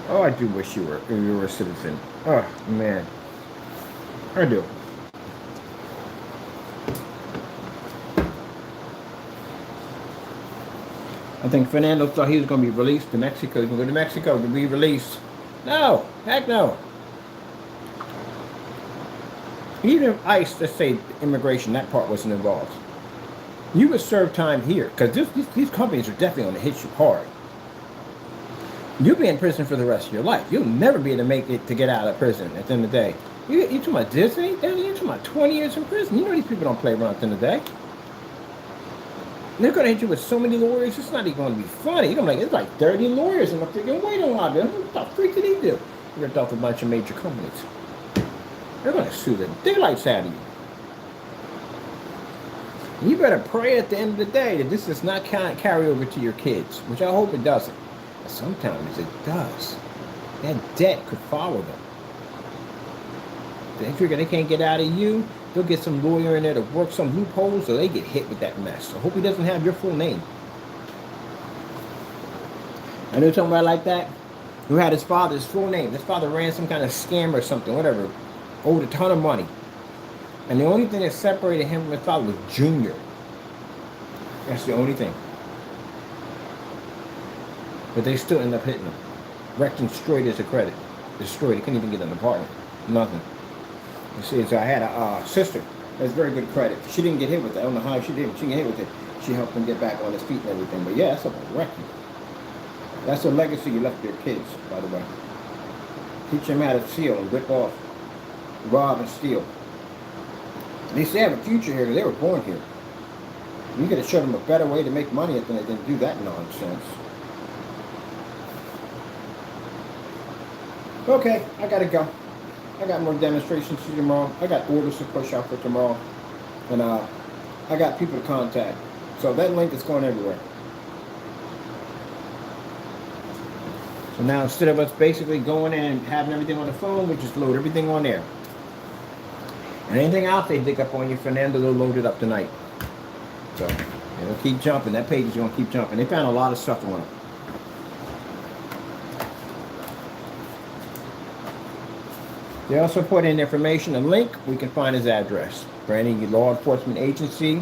Oh, I do wish you were a citizen. Oh, man. I do. I think Fernando thought he was going to be released to Mexico. He's going to go to Mexico to be released. No. Heck no. Even if ICE, let's say immigration, that part wasn't involved, you would serve time here, because these companies are definitely going to hit you hard. You'll be in prison for the rest of your life. You'll never be able to make it to get out of prison at the end of the day. You talking about Disney? You're talking about 20 years in prison. You know these people don't play around at the end of the day. They're going to hit you with so many lawyers, it's not even going to be funny. You're going to be like, it's like 30 lawyers, and I'm thinking, wait a while, what the freak did he do? He ripped off a bunch of major companies. They're going to sue the daylights out of you. You better pray at the end of the day that this does not carry over to your kids, which I hope it doesn't. But sometimes it does. That debt could follow them. They figure they can't get out of you, they'll get some lawyer in there to work some loopholes so they get hit with that mess. I hope he doesn't have your full name. I know somebody like that who had his father's full name. His father ran some kind of scam or something, whatever. Owed a ton of money. And the only thing that separated him from his father was Junior. That's the only thing. But they still end up hitting him. Wrecked and destroyed his credit. Destroyed. He couldn't even get an apartment. Nothing. You see, so I had a sister that has very good credit. She didn't get hit with it. I don't know how she did. She didn't get hit with it. She helped him get back on his feet and everything. But yeah, that's a wrecking. That's a legacy you left your kids, by the way. Teach them how to steal and rip off. Rob and steal. They say they have a future here because they were born here. You got to show them a better way to make money than to do that nonsense. Okay, I gotta go. I got more demonstrations to do tomorrow. I got orders to push out for tomorrow. And I got people to contact. So that link is going everywhere. So now instead of us basically going in and having everything on the phone, we just load everything on there. And anything else they dig up on you, Fernando, they'll load it up tonight. So it'll keep jumping. That page is going to keep jumping. They found a lot of stuff on it. They also put in information, a link, we can find his address. For any law enforcement agency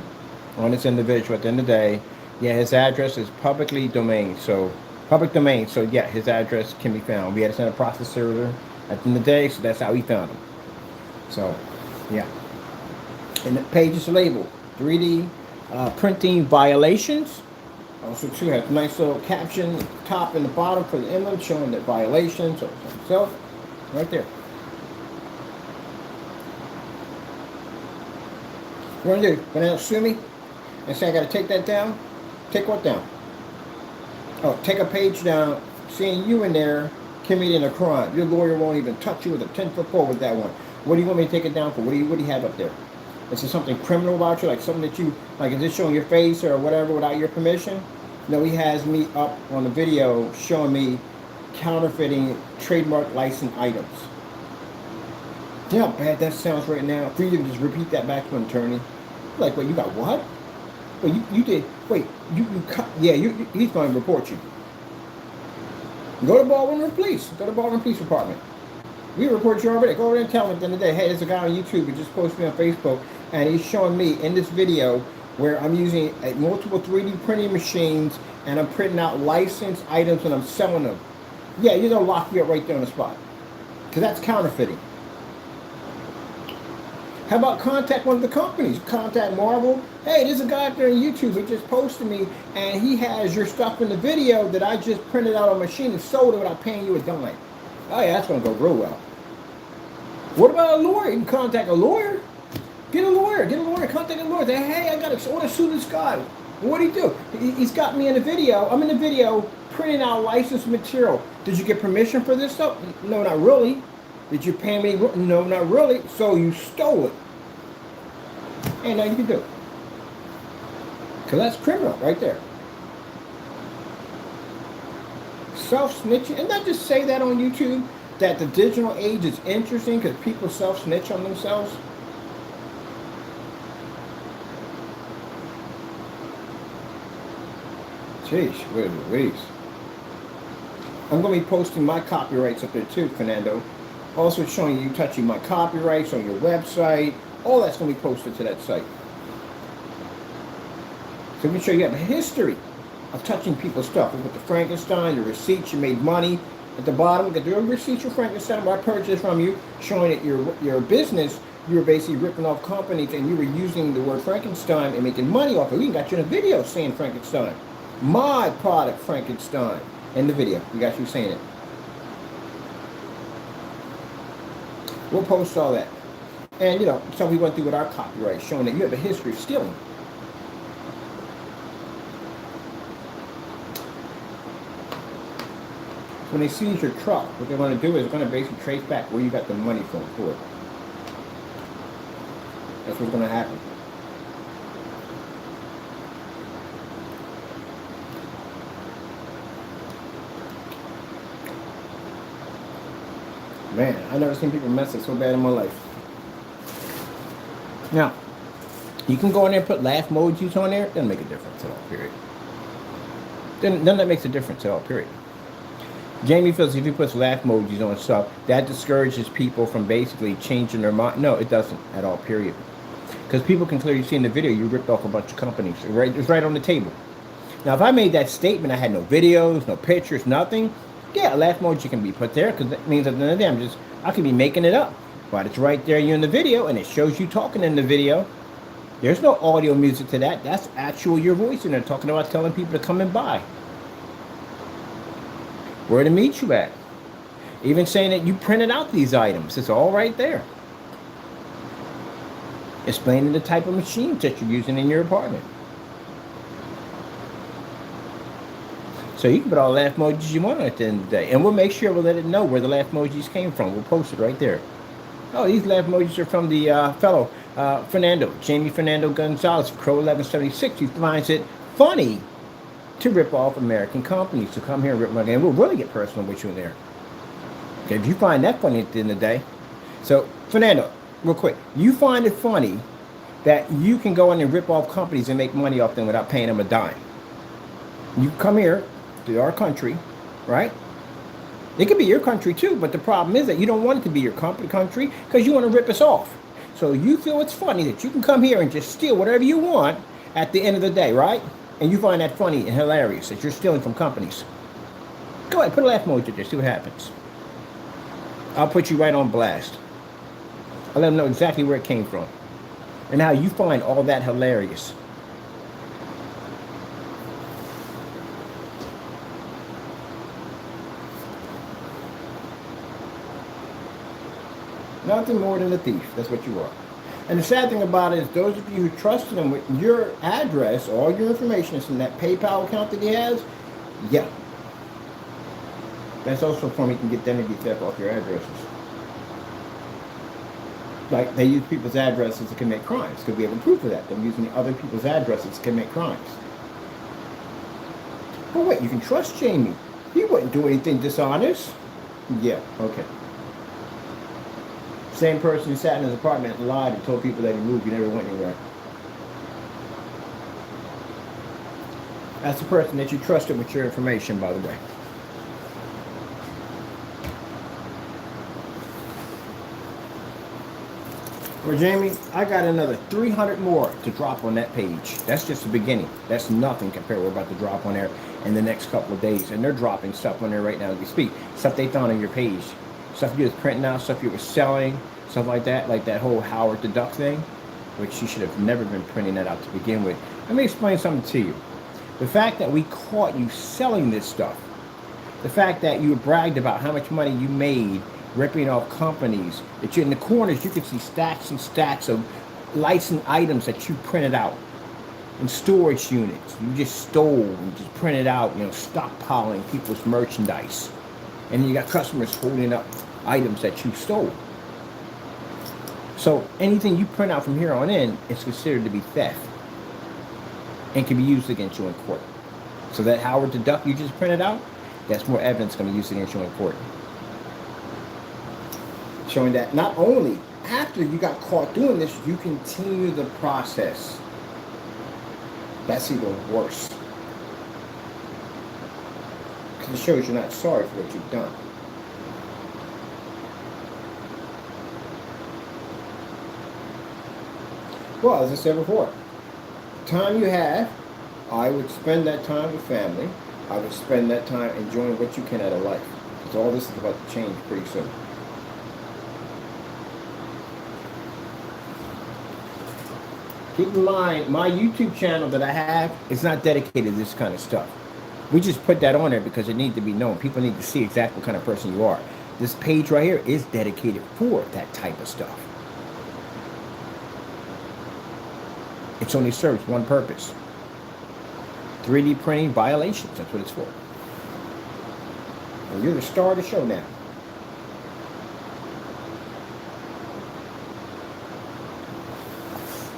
on this individual at the end of the day, yeah, his address is public domain. So yeah, his address can be found. We had to send a process server at the end of the day, so that's how we found him. So, yeah. And the page is labeled 3D printing violations. Also, too, has a nice little caption top and the bottom for the emblem showing the violations. So, right there. What are you gonna do? Gonna sue me and say I gotta take that down? Take what down? Oh, take a page down, seeing you in there committing a crime. Your lawyer won't even touch you with a 10-foot pole with that one. What do you want me to take it down for? What do you have up there? Is there something criminal about you? Like something that you, like is this showing your face or whatever without your permission? No, he has me up on the video showing me counterfeiting trademark license items. You know how bad that sounds right now? For you to just repeat that back to an attorney. Like, wait, you got what? Wait, you did, wait, you cut, yeah, he's going to report you. Go to Baldwin Police. Go to Baldwin Police Department. We report you already. Go over there and tell them at the end of the day, hey, there's a guy on YouTube who just posted me on Facebook, and he's showing me in this video where I'm using multiple 3D printing machines, and I'm printing out licensed items, and I'm selling them. Yeah, you're going to lock you up right there on the spot. Because that's counterfeiting. How about contact one of the companies? Contact Marvel. Hey, there's a guy out there on YouTube who just posted me, and he has your stuff in the video that I just printed out on a machine and sold it without paying you a dime. Oh yeah, that's going to go real well. What about a lawyer? You can contact a lawyer. Get a lawyer. Get a lawyer. Contact a lawyer. Say, hey, I want to sue this guy. What do you do? He's got me in a video. I'm in the video printing out licensed material. Did you get permission for this stuff? No, not really. Did you pay me? No, not really. So you stole it. And now you can do it. Because that's criminal right there. Self-snitching. And not just say that on YouTube, that the digital age is interesting because people self-snitch on themselves. Jeez, wait. I'm going to be posting my copyrights up there too, Fernando. Also showing you touching my copyrights on your website. All that's going to be posted to that site. So make sure you have a history of touching people's stuff. With the Frankenstein, the receipts, you made money. At the bottom, get the receipts for Frankenstein, where I purchased from you, showing that your business, you were basically ripping off companies and you were using the word Frankenstein and making money off it. We even got you in a video saying Frankenstein. My product, Frankenstein. In the video, we got you saying it. We'll post all that. And, so we went through with our copyright, showing that you have a history of stealing. When they seize your truck, what they want to do is they're going to basically trace back where you got the money from for it. That's what's going to happen. Man, I've never seen people mess it so bad in my life. Now, you can go in there and put laugh emojis on there. Doesn't make a difference at all, period. None of that makes a difference at all, period. Jamie feels if he puts laugh emojis on stuff, that discourages people from basically changing their mind. No, it doesn't at all, period. Because people can clearly see in the video you ripped off a bunch of companies. It's right on the table. Now, if I made that statement, I had no videos, no pictures, nothing. Yeah, a laugh emoji can be put there because that means at the end of the day, I could be making it up. But it's right there, you're in the video, and it shows you talking in the video. There's no audio music to that. That's actual your voice in there talking about telling people to come and buy. Where to meet you at. Even saying that you printed out these items. It's all right there. Explaining the type of machines that you're using in your apartment. So you can put all the laugh emojis you want at the end of the day. And we'll make sure we'll let it know where the laugh emojis came from. We'll post it right there. Oh, these laugh emojis are from the fellow Fernando, Jamie Fernando Gonzalez, Crow 1176. He finds it funny to rip off American companies. To come here and rip money. And we'll really get personal with you in there. Okay, if you find that funny at the end of the day. So, Fernando, real quick. You find it funny that you can go in and rip off companies and make money off them without paying them a dime. You come here to our country, right? It could be your country too, but the problem is that you don't want it to be your country because you want to rip us off. So you feel it's funny that you can come here and just steal whatever you want at the end of the day, right? And you find that funny and hilarious that you're stealing from companies. Go ahead, put a laugh emoji there, see what happens. I'll put you right on blast. I'll let them know exactly where it came from and how you find all that hilarious. Nothing more than a thief. That's what you are. And the sad thing about it is those of you who trusted him with your address, all your information is in that PayPal account that he has, yeah. That's also a form you can get identity theft off your addresses. Like, they use people's addresses to commit crimes, because we have a proof of that. Them using other people's addresses to commit crimes. But wait, you can trust Jamie. He wouldn't do anything dishonest. Yeah, okay. Same person who sat in his apartment and lied and told people that he moved, he never went anywhere. That's the person that you trusted with your information, by the way. Well, Jamie, I got another 300 more to drop on that page. That's just the beginning. That's nothing compared to what we're about to drop on there in the next couple of days. And they're dropping stuff on there right now as we speak. Stuff they found on your page. Stuff you was printing out, stuff you were selling, stuff like that whole Howard the Duck thing, which you should have never been printing that out to begin with. Let me explain something to you. The fact that we caught you selling this stuff, the fact that you bragged about how much money you made ripping off companies, that you're in the corners, you can see stacks and stacks of licensed items that you printed out in storage units. You just stole and just printed out, stockpiling people's merchandise. And you got customers holding up items that you stole. So anything you print out from here on in is considered to be theft and can be used against you in court. So that Howard the Duck you just printed out, that's more evidence going to be used against you in court. Showing that not only after you got caught doing this, you continue the process. That's even worse. Because it shows you're not sorry for what you've done. Well, as I said before, the time you have, I would spend that time with family. I would spend that time enjoying what you can out of life. Because all this is about to change pretty soon. Keep in mind, my YouTube channel that I have is not dedicated to this kind of stuff. We just put that on there because it needs to be known. People need to see exactly what kind of person you are. This page right here is dedicated for that type of stuff. It's only serves one purpose. 3D printing violations, that's what it's for. And you're the star of the show now.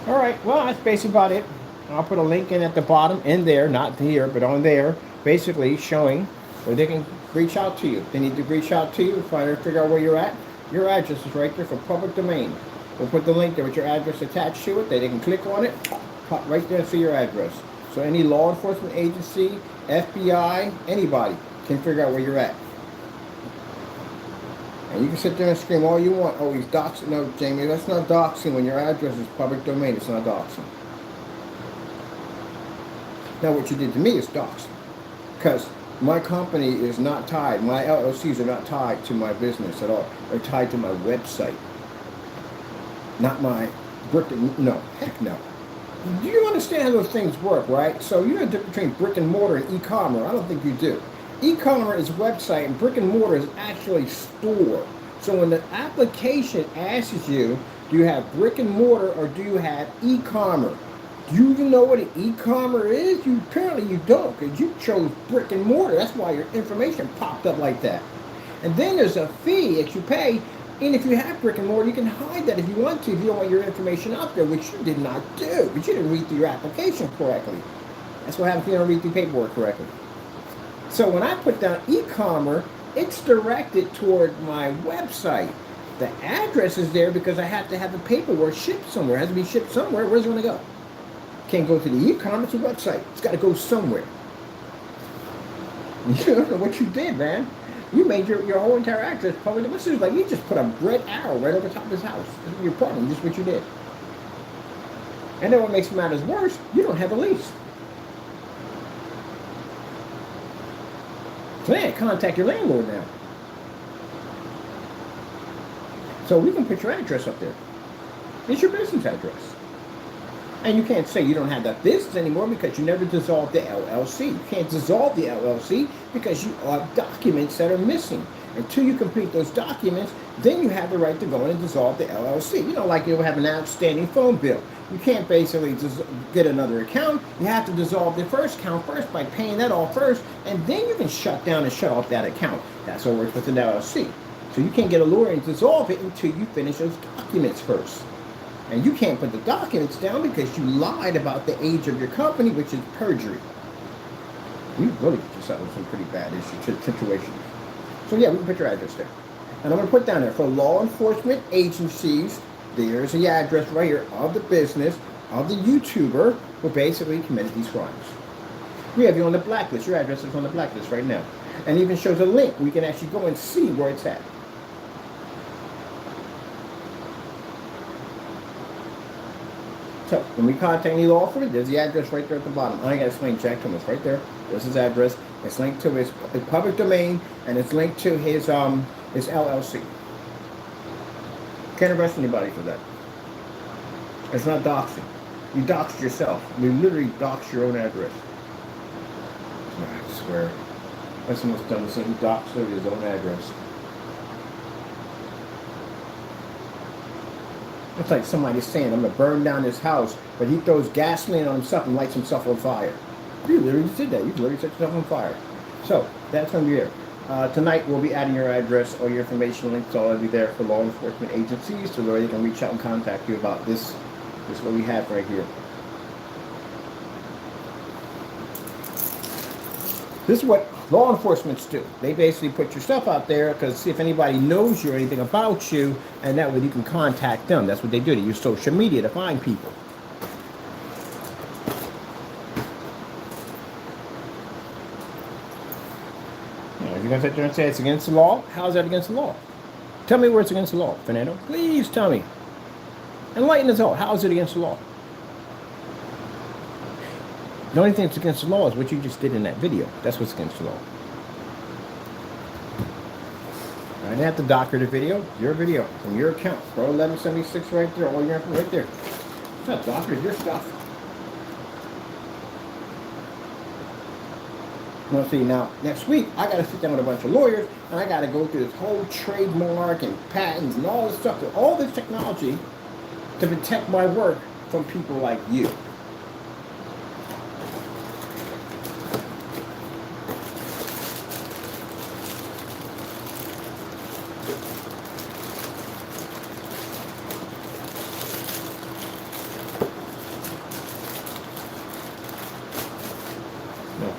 Alright, well, that's basically about it. I'll put a link in at the bottom, in there, not here, but on there, basically showing where they can reach out to you. If they need to reach out to you, try to figure out where you're at. Your address is right there for public domain. We'll put the link there with your address attached to it. They can click on it, pop right there and see your address. So any law enforcement agency, FBI, anybody can figure out where you're at. And you can sit there and scream all you want. Oh, he's doxing. No, Jamie, that's not doxing. When your address is public domain, it's not doxing. Now, what you did to me is doxing. Because my company is not tied. My LLCs are not tied to my business at all. They're tied to my website. Not my brick and... No, heck no. Do you understand how those things work, right? So you know the difference between brick and mortar and e-commerce. I don't think you do. E-commerce is website and brick and mortar is actually store. So when the application asks you, do you have brick and mortar or do you have e-commerce? Do you even know what an e-commerce is? Apparently you don't, because you chose brick and mortar. That's why your information popped up like that. And then there's a fee that you pay. And if you have brick and mortar, you can hide that if you want to, if you don't want your information out there, which you did not do. But you didn't read through your application correctly. That's what happens if you don't read through paperwork correctly. So when I put down e-commerce, it's directed toward my website. The address is there because I have to have the paperwork shipped somewhere. It has to be shipped somewhere. Where's it going to go? Can't go to the e-commerce website. It's got to go somewhere. You don't know what you did, man. You made your whole entire address public. This is like you just put a red arrow right over top of his house. This is your problem. Just what you did. And then what makes matters worse, you don't have a lease. So they contact your landlord now. So we can put your address up there. It's your business address. And you can't say you don't have that business anymore because you never dissolved the LLC. You can't dissolve the LLC because you have documents that are missing. Until you complete those documents, then you have the right to go in and dissolve the LLC. You know, like you have an outstanding phone bill. You can't basically just get another account. You have to dissolve the first account first by paying that off first, and then you can shut down and shut off that account. That's what works with an LLC. So you can't get a lawyer and dissolve it until you finish those documents first. And you can't put the documents down because you lied about the age of your company, which is perjury. You really get yourself in some pretty bad situations. So yeah, we can put your address there. And I'm going to put down there for law enforcement agencies, there's the address right here of the business, of the YouTuber who basically committed these crimes. We have you on the blacklist. Your address is on the blacklist right now. And even shows a link. We can actually go and see where it's at. So when we contact any law firm, there's the address right there at the bottom. I ain't got to explain Jack Thomas right there. There's his address. It's linked to his public domain, and it's linked to his LLC. Can't arrest anybody for that. It's not doxing. You doxed yourself. You literally doxed your own address. I swear. That's the most dumbest thing. He doxed his own address. It's like somebody saying, I'm going to burn down this house, but he throws gasoline on himself and lights himself on fire. You literally did that. You literally set yourself on fire. So, that's going to be it. Tonight, we'll be adding your address, all your information links, all will be there for law enforcement agencies, so that they can reach out and contact you about this. This is what we have right here. This is what law enforcement do. They basically put your stuff out there because see if anybody knows you or anything about you, and that way you can contact them. That's what they do. They use social media to find people. Now, if you're going to sit there and say it's against the law, how is that against the law? Tell me where it's against the law, Fernando. Please tell me. Enlighten us all. How is it against the law? The only thing that's against the law is what you just did in that video. That's what's against the law. I didn't have to doctor the video. Your video from your account. Pro 1176 right there. All your info right there. It's not doctored. Your stuff. Well, see, now, next week, I got to sit down with a bunch of lawyers, and I got to go through this whole trademark and patents and all this stuff, all this technology to protect my work from people like you.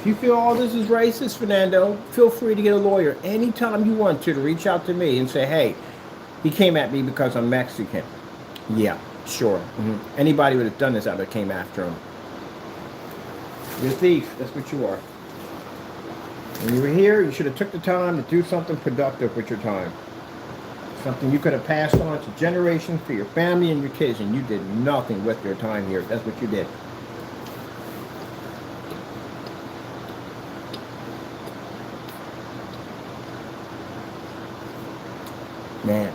If you feel all this is racist, Fernando, feel free to get a lawyer anytime you want to reach out to me and say, hey, he came at me because I'm Mexican. Yeah, sure. Anybody would have done this out there came after him. You're a thief. That's what you are. When you were here, you should have took the time to do something productive with your time. Something you could have passed on to generations for your family and your kids, and you did nothing with your time here. That's what you did. Man,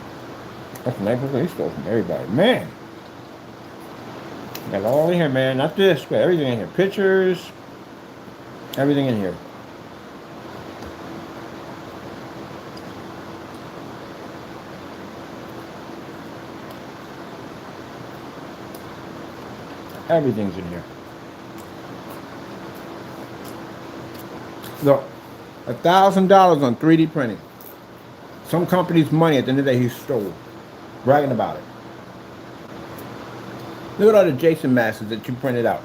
that's a nice book he stole from everybody. Man, got all in here, man. Not this, but everything in here. Pictures, everything in here. Everything's in here. Look, $1,000 on 3D printing. Some company's money at the end of the day he stole. Bragging about it. Look at all the Jason masks that you printed out.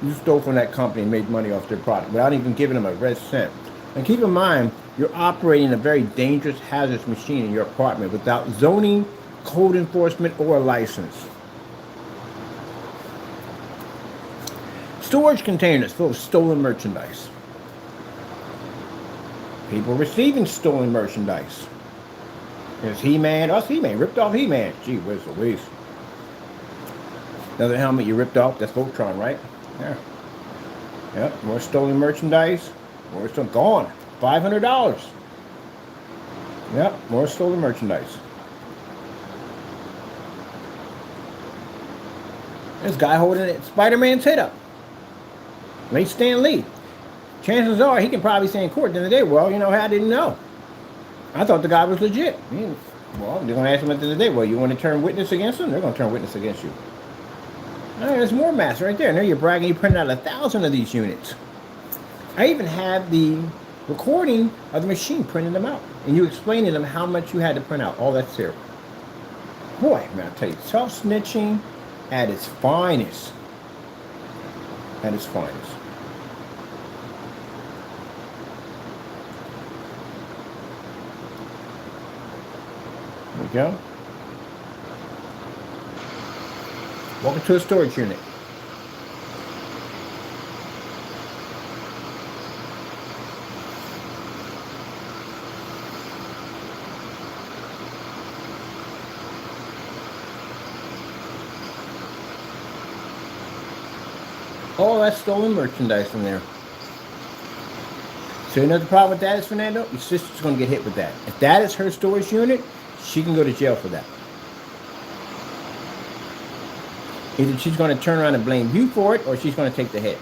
You stole from that company and made money off their product without even giving them a red cent. And keep in mind, you're operating a very dangerous, hazardous machine in your apartment without zoning, code enforcement, or a license. Storage containers full of stolen merchandise. People receiving stolen merchandise. There's He-Man. Us He-Man. Ripped off He-Man. Gee whiz Louise. Another helmet you ripped off. That's Voltron, right? Yeah. Yep. More stolen merchandise. More still gone. $500. Yep. More stolen merchandise. This guy holding Spider-Man's head up. Late Stan Lee. Chances are he can probably say in court at the end of the day, well, you know, I didn't know. I thought the guy was legit. Well, they're going to ask him at the end of the day, well, you want to turn witness against him? They're going to turn witness against you. All right, there's more masks right there. And there you're bragging you printed out 1,000 of these units. I even have the recording of the machine printing them out. And you explain to them how much you had to print out. All that's there. Boy, man, I tell you, self-snitching at its finest. At its finest. There we go. Welcome to a storage unit. All that stolen merchandise from there. So you know what the problem with that is, Fernando? Your sister's going to get hit with that. If that is her storage unit, she can go to jail for that. Either she's going to turn around and blame you for it, or she's going to take the hit.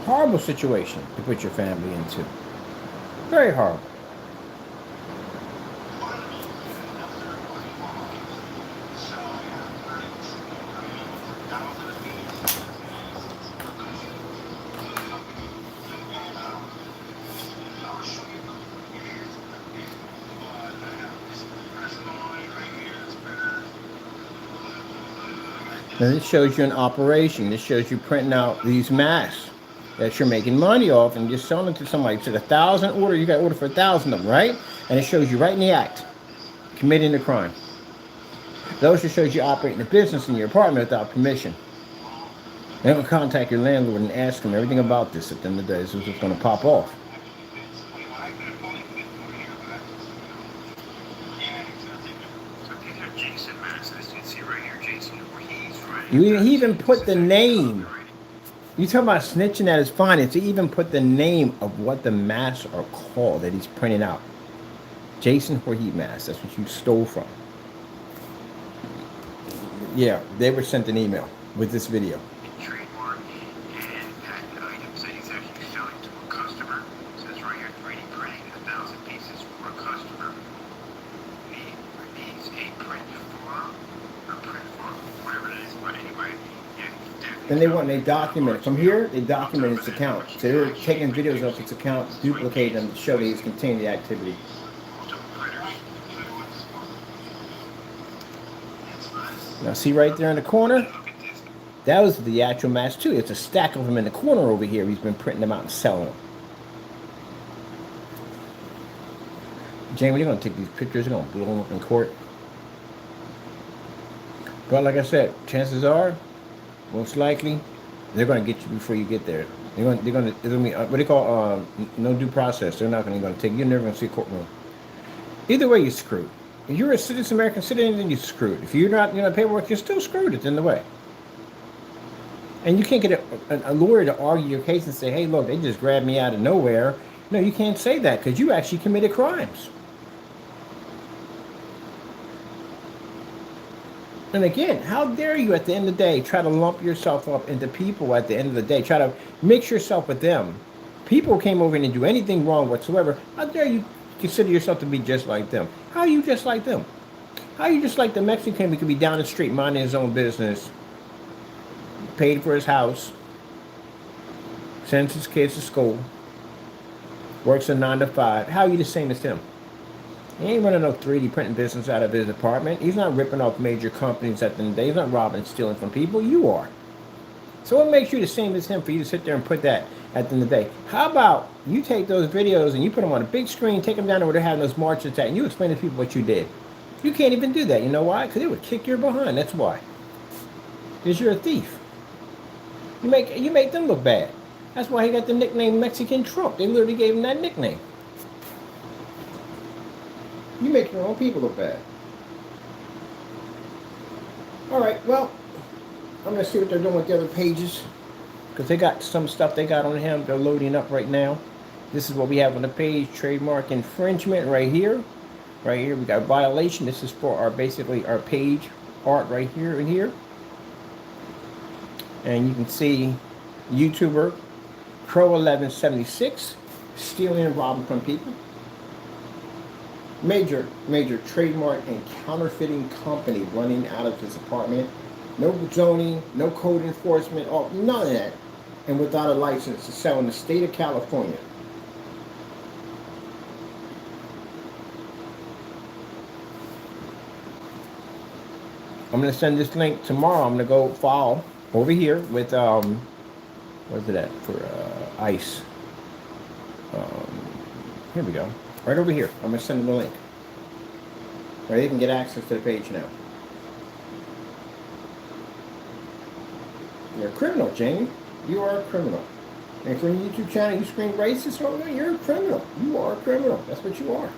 Horrible situation to put your family into. Very horrible. And this shows you an operation. This shows you printing out these masks that you're making money off and just selling them to somebody. It's 1,000 order. You got to order for 1,000 of them, right? And it shows you right in the act, committing the crime. Those just shows you operating a business in your apartment without permission. Then go contact your landlord and ask him everything about this. At the end of the day, this is what's going to pop off. He even put the name. You talking about snitching at his finest. He even put the name of what the masks are called that he's printing out. Jason Voorhees masks. That's what you stole from. Yeah, they were sent an email with this video. Trademark and patent items that he's actually selling to a customer. It says right here, 3D printing 1,000 pieces for a customer. Needs a print form or print form, whatever it is. But anyway, Then they document it. From here, they document its account. So they're taking videos off its account, duplicating them to show that he's continuing the activity. Now see right there in the corner? That was the actual mask too. It's a stack of them in the corner over here. He's been printing them out and selling them. Jamie, you're going to take these pictures. You're going to blow them up in court. But like I said, chances are, most likely, they're going to get you before you get there. They're going to be what they call no due process. They're not going to take you. You're never going to see a courtroom. Either way, you're screwed. If you're a citizen, American citizen, then you're screwed. If you're not, paperwork, you're still screwed at the end of the way. And you can't get a lawyer to argue your case and say, hey, look, they just grabbed me out of nowhere. No, you can't say that because you actually committed crimes. And again, how dare you at the end of the day try to lump yourself up into people at the end of the day, try to mix yourself with them. People came over and didn't do anything wrong whatsoever. How dare you consider yourself to be just like them? How are you just like them? How are you just like the Mexican who could be down the street minding his own business, paid for his house, sends his kids to school, works a 9 to 5. How are you the same as him? He ain't running no 3D printing business out of his apartment. He's not ripping off major companies at the end of the day. He's not robbing and stealing from people. You are. So what makes you the same as him for you to sit there and put that at the end of the day? How about you take those videos and you put them on a big screen, take them down to where they're having those marches at, and you explain to people what you did. You can't even do that. You know why? Because it would kick your behind. That's why. Because you're a thief. You make them look bad. That's why he got the nickname Mexican Trump. They literally gave him that nickname. You make your own people look bad. All right, well, I'm going to see what they're doing with the other pages. because they got some stuff they got on him. They're loading up right now. This is what we have on the page: trademark infringement right here. Right here, we got violation. This is for our basically our page art right here and here. And you can see YouTuber Crow1176 stealing and robbing from people. Major trademark and counterfeiting company running out of his apartment. No zoning, no code enforcement, none of that. And without a license to sell in the state of California. I'm going to send this link tomorrow. I'm going to go file over here with, where's it at for ICE? Here we go. Right over here. I'm going to send them the link. Right, they can get access to the page now. You're a criminal, Jamie. You are a criminal. And for your YouTube channel, you scream racist over there, you're a criminal. You are a criminal. That's what you are.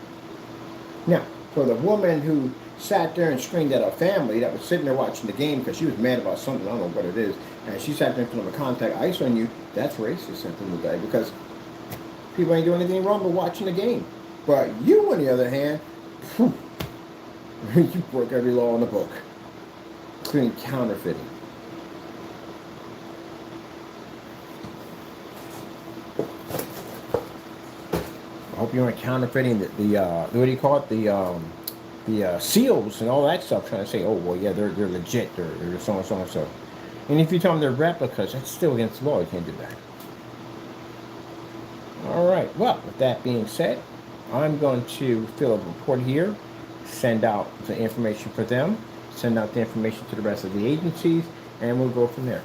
Now, for the woman who sat there and screamed at her family that was sitting there watching the game because she was mad about something, I don't know what it is, and she sat there in front of a contact ICE on you, that's racist at the end of the day because people ain't doing anything wrong but watching the game. But you, on the other hand, you broke every law in the book, including counterfeiting. I hope you aren't counterfeiting the what do you call it, the seals and all that stuff, trying to say, oh well, yeah, they're legit, they're so and so and so. And if you tell them they're replicas, that's still against the law. You can't do that. All right. Well, with that being said, I'm going to fill a report here, send out the information for them, send out the information to the rest of the agencies, and we'll go from there.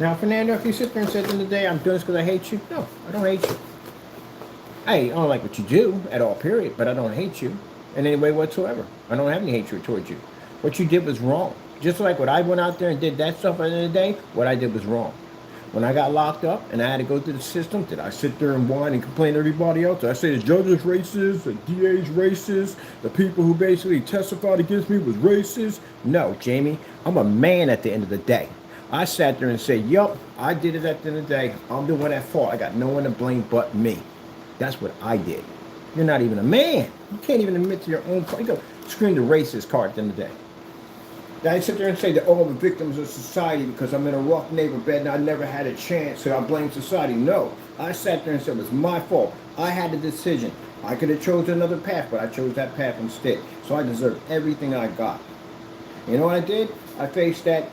Now, Fernando, if you sit there and say at the end of the day, I'm doing this because I hate you, no, I don't hate you. I don't like what you do at all, period, but I don't hate you in any way whatsoever. I don't have any hatred towards you. What you did was wrong. Just like when I went out there and did that stuff at the end of the day, what I did was wrong. When I got locked up and I had to go through the system, did I sit there and whine and complain to everybody else? Did I say the judge is racist, the DA's racist, the people who basically testified against me was racist? No, Jamie, I'm a man at the end of the day. I sat there and said, yup, I did it at the end of the day. I'm the one at fault. I got no one to blame but me. That's what I did. You're not even a man. You can't even admit to your own fault. You go scream the racist card at the end of the day. I sit there and say that all the victims of society because I'm in a rough neighborhood and I never had a chance, so I blame society. No. I sat there and said it was my fault. I had the decision. I could have chosen another path, but I chose that path instead. So I deserve everything I got. You know what I did? I faced that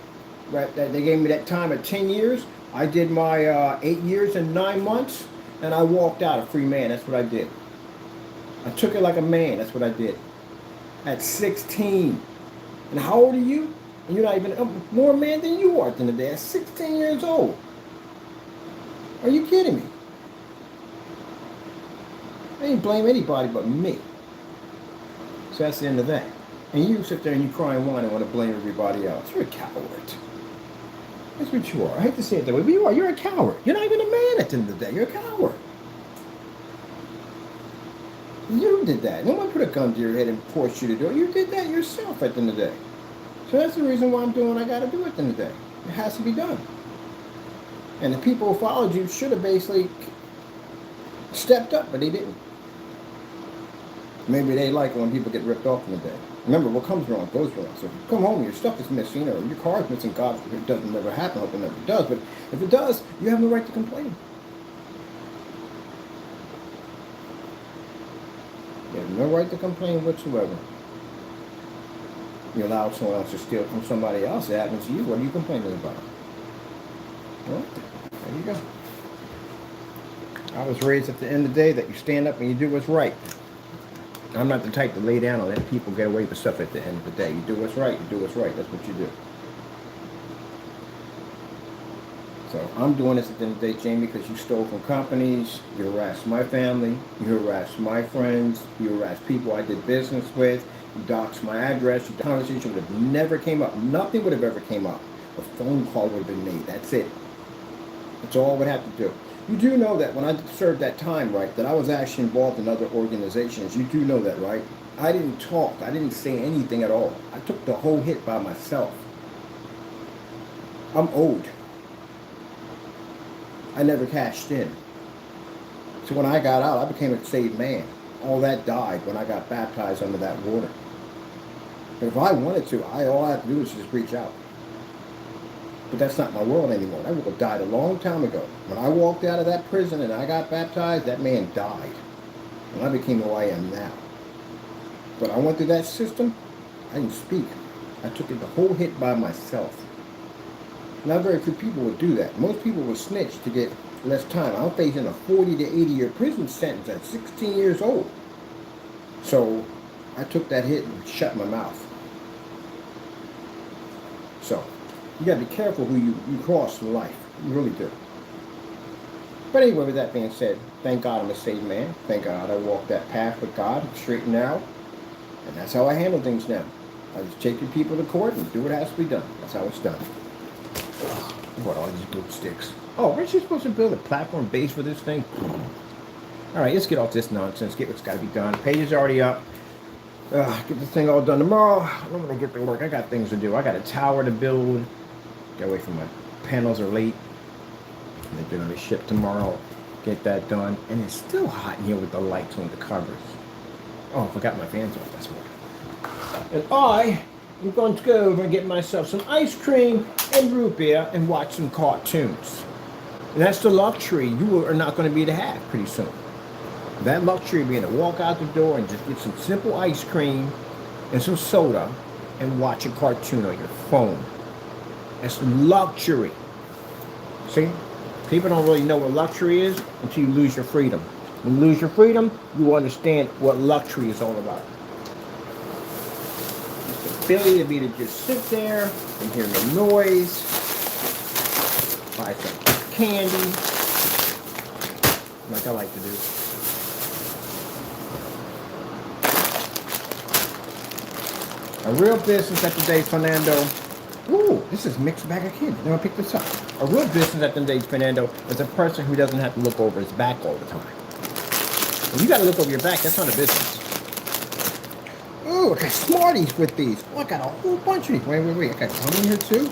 they gave me that time of 10 years. I did my 8 years and 9 months, and I walked out a free man. That's what I did. I took it like a man. That's what I did. At 16. And how old are you? And you're not even more man than you are at the end of the day. At 16 years old. Are you kidding me? I ain't blame anybody but me. So that's the end of that. And you sit there and you cry and whine and want to blame everybody else. You're a coward. That's what you are. I hate to say it that way, but you are. You're a coward. You're not even a man at the end of the day. You're a coward. You did that. No one put a gun to your head and forced you to do it. You did that yourself at the end of the day. So that's the reason why I'm doing what I got to do at the end of the day. It has to be done. And the people who followed you should have basically stepped up, but they didn't. Maybe they like it when people get ripped off in the day. Remember, what comes wrong goes wrong. So if you come home, your stuff is missing, or your car's missing, God, it doesn't never happen. I hope it never does. But if it does, you have no right to complain. You have no right to complain whatsoever. You allow someone else to steal from somebody else. It happens to you. What are you complaining about? Well, there you go. I was raised at the end of the day that you stand up and you do what's right. I'm not the type to lay down and let people get away with stuff at the end of the day. You do what's right. You do what's right. That's what you do. So I'm doing this at the end of the day, Jamie, because you stole from companies, you harassed my family, you harassed my friends, you harassed people I did business with, you doxed my address, your conversation would have never came up. Nothing would have ever came up. A phone call would have been made. That's it. That's all I would have to do. You do know that when I served that time, right, that I was actually involved in other organizations. You do know that, right? I didn't talk. I didn't say anything at all. I took the whole hit by myself. I'm old. I never cashed in. So when I got out, I became a saved man. All that died when I got baptized under that water. But if I wanted to, all I have to do is just reach out. But that's not my world anymore. That world died a long time ago. When I walked out of that prison and I got baptized, that man died. And I became who I am now. But I went through that system, I didn't speak. I took it the whole hit by myself. Not very few people would do that. Most people would snitch to get less time. I'm facing a 40 to 80 year prison sentence at 16 years old. So I took that hit and shut my mouth. So you got to be careful who you cross in life. You really do. But anyway, with that being said, thank God I'm a saved man. Thank God I walk that path with God, straight and narrow. And that's how I handle things now. I just take your people to court and do what has to be done. That's how it's done. What, all these glue sticks? Oh, weren't you supposed to build a platform base for this thing? All right, let's get off this nonsense. Get what's got to be done. Page is already up. Get this thing all done tomorrow. I'm going to get to work. I got things to do. I got a tower to build. Get away from my panels are late. They're going to be shipped tomorrow. Get that done. And it's still hot in here with the lights on the covers. Oh, I forgot my fans off. That's why. And I am going to go over and get myself some ice cream and root beer and watch some cartoons. And that's the luxury you are not going to be able to have pretty soon. That luxury being to walk out the door and just get some simple ice cream and some soda and watch a cartoon on your phone. That's luxury. See? People don't really know what luxury is until you lose your freedom. When you lose your freedom, you understand what luxury is all about. It's the ability to be to just sit there and hear no noise, buy some candy, like I like to do. A real business at the day, Fernando. Ooh, this is mixed bag of candy. Let me pick this up. A real business at the day, Fernando, is a person who doesn't have to look over his back all the time. When you got to look over your back, that's not a business. Ooh, I got Smarties with these. Oh, I got a whole bunch of these. Wait. I got some in here too.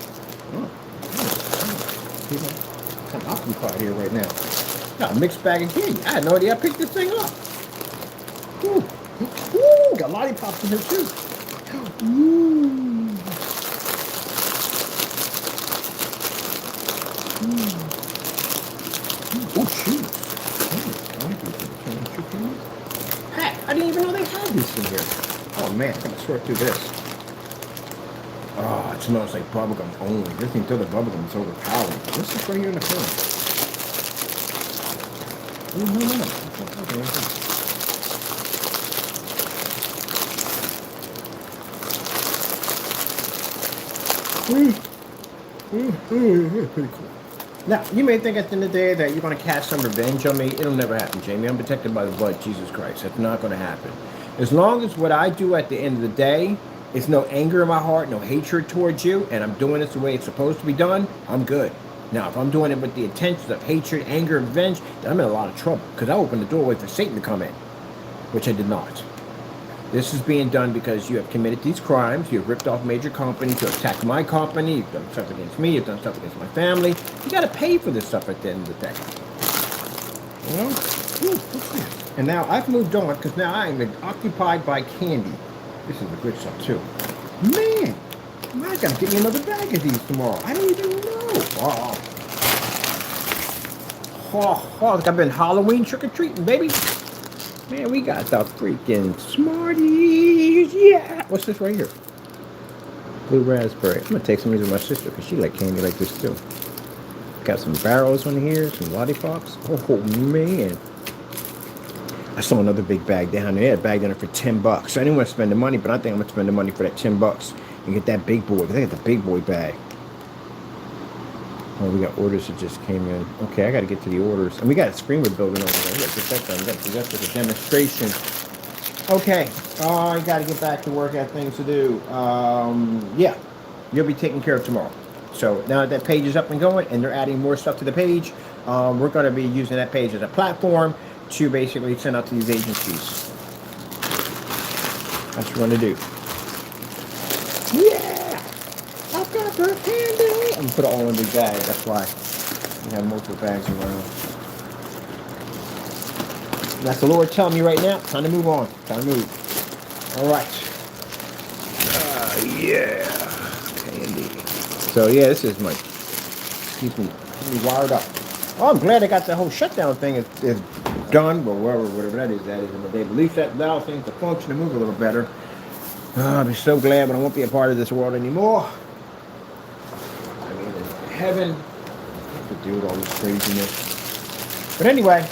I'm occupied here right now. Got a mixed bag of candy. I had no idea I picked this thing up. Ooh, got lollipops in here too. Ooh. Oh, shoot. Heck, I didn't even know they had these in here. Oh, man, I gotta sort through this. Oh, it smells like bubblegum only. This thing through the bubblegum is overpowering. What's this right here in the corner? Oh, no. Pretty cool. Now, you may think at the end of the day that you're going to cast some revenge on me. It'll never happen, Jamie. I'm protected by the blood of Jesus Christ. That's not going to happen. As long as what I do at the end of the day is no anger in my heart, no hatred towards you, and I'm doing this the way it's supposed to be done, I'm good. Now, if I'm doing it with the intentions of hatred, anger, and revenge, then I'm in a lot of trouble because I opened the doorway for Satan to come in, which I did not. This is being done because you have committed these crimes. You've ripped off major companies to attack my company. You've done stuff against me. You've done stuff against my family. You got to pay for this stuff at the end of the day. You know? Ooh, what's this? And now I've moved on because now I'm occupied by candy. This is the good stuff too. Man, I got to get me another bag of these tomorrow. I don't even know. Like I've been Halloween trick-or-treating, baby. Man, we got the freaking Smarties. Yeah. What's this right here? Blue raspberry. I'm going to take some of these with my sister because she like candy like this too. Got some barrels on here, some lollipops. Oh, man. I saw another big bag down there. A bag down there for $10. So I didn't want to spend the money, but I think I'm going to spend the money for that $10 and get that big boy. They got the big boy bag. Oh, we got orders that just came in. Okay, I got to get to the orders. And we got a screamer building over there. We got to get that done. We got to do that for the demonstration. Okay. Oh, I got to get back to work. I have things to do. Yeah. You'll be taken care of tomorrow. So now that page is up and going and they're adding more stuff to the page, we're going to be using that page as a platform to basically send out to these agencies. That's what we're going to do. Yeah! I've got the candy! I'm going to put it all in the bag. That's why. We have multiple bags around. That's the Lord telling me right now. Time to move on. Time to move. All right. Yeah. Candy. So yeah, this is my. Keep me wired up. Oh, I'm glad I got the whole shutdown thing is done, but whatever that is, but they released that valve thing to function and move a little better. I'll be so glad when I won't be a part of this world anymore. I mean, in heaven, I could deal with all this craziness. But anyway.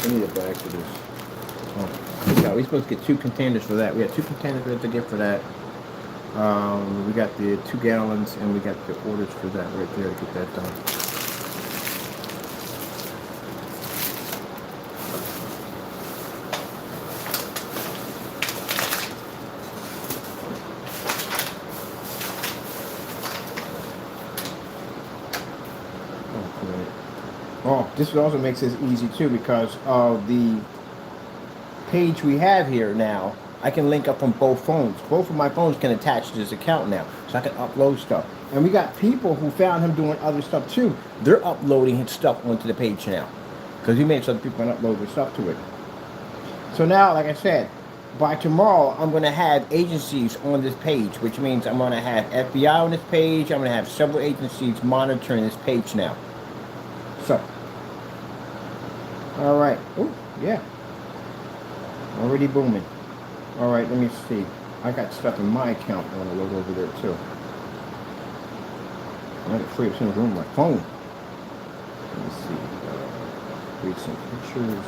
I need a bag for this. Oh, yeah, we're supposed to get 2 containers for that. We had 2 containers we have to get for that. We got the 2 gallons and we got the orders for that right there to get that done. Oh, this also makes this easy too because of the page we have here now. I can link up on both phones. Both of my phones can attach to this account now, so I can upload stuff. And we got people who found him doing other stuff too. They're uploading his stuff onto the page now because he made so that people can upload their stuff to it. So now, like I said, by tomorrow, I'm going to have agencies on this page, which means I'm going to have FBI on this page. I'm going to have several agencies monitoring this page now. So, all right. Oh, yeah. Already booming. All right, let me see. I got stuff in my account I want to load over there too. I got to free up some room on my phone. Let me see. Read some pictures.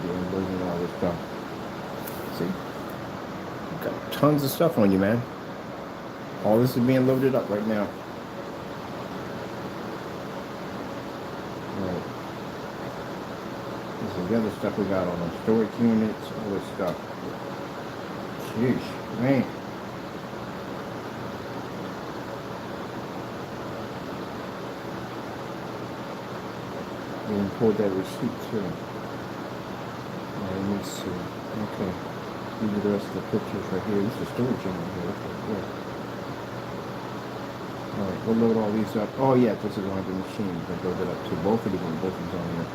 Yeah, loading all this stuff. See? You've got tons of stuff on you, man. All this is being loaded up right now. This is the other stuff we got on the storage units, all this stuff. Sheesh, man. We import that receipt too. Let me see. Okay. These are the rest of the pictures right here. This is the storage unit here. Okay, good. Alright, we'll load all these up. Oh yeah, this is one of the machines. We'll load it up too. Both of these on here.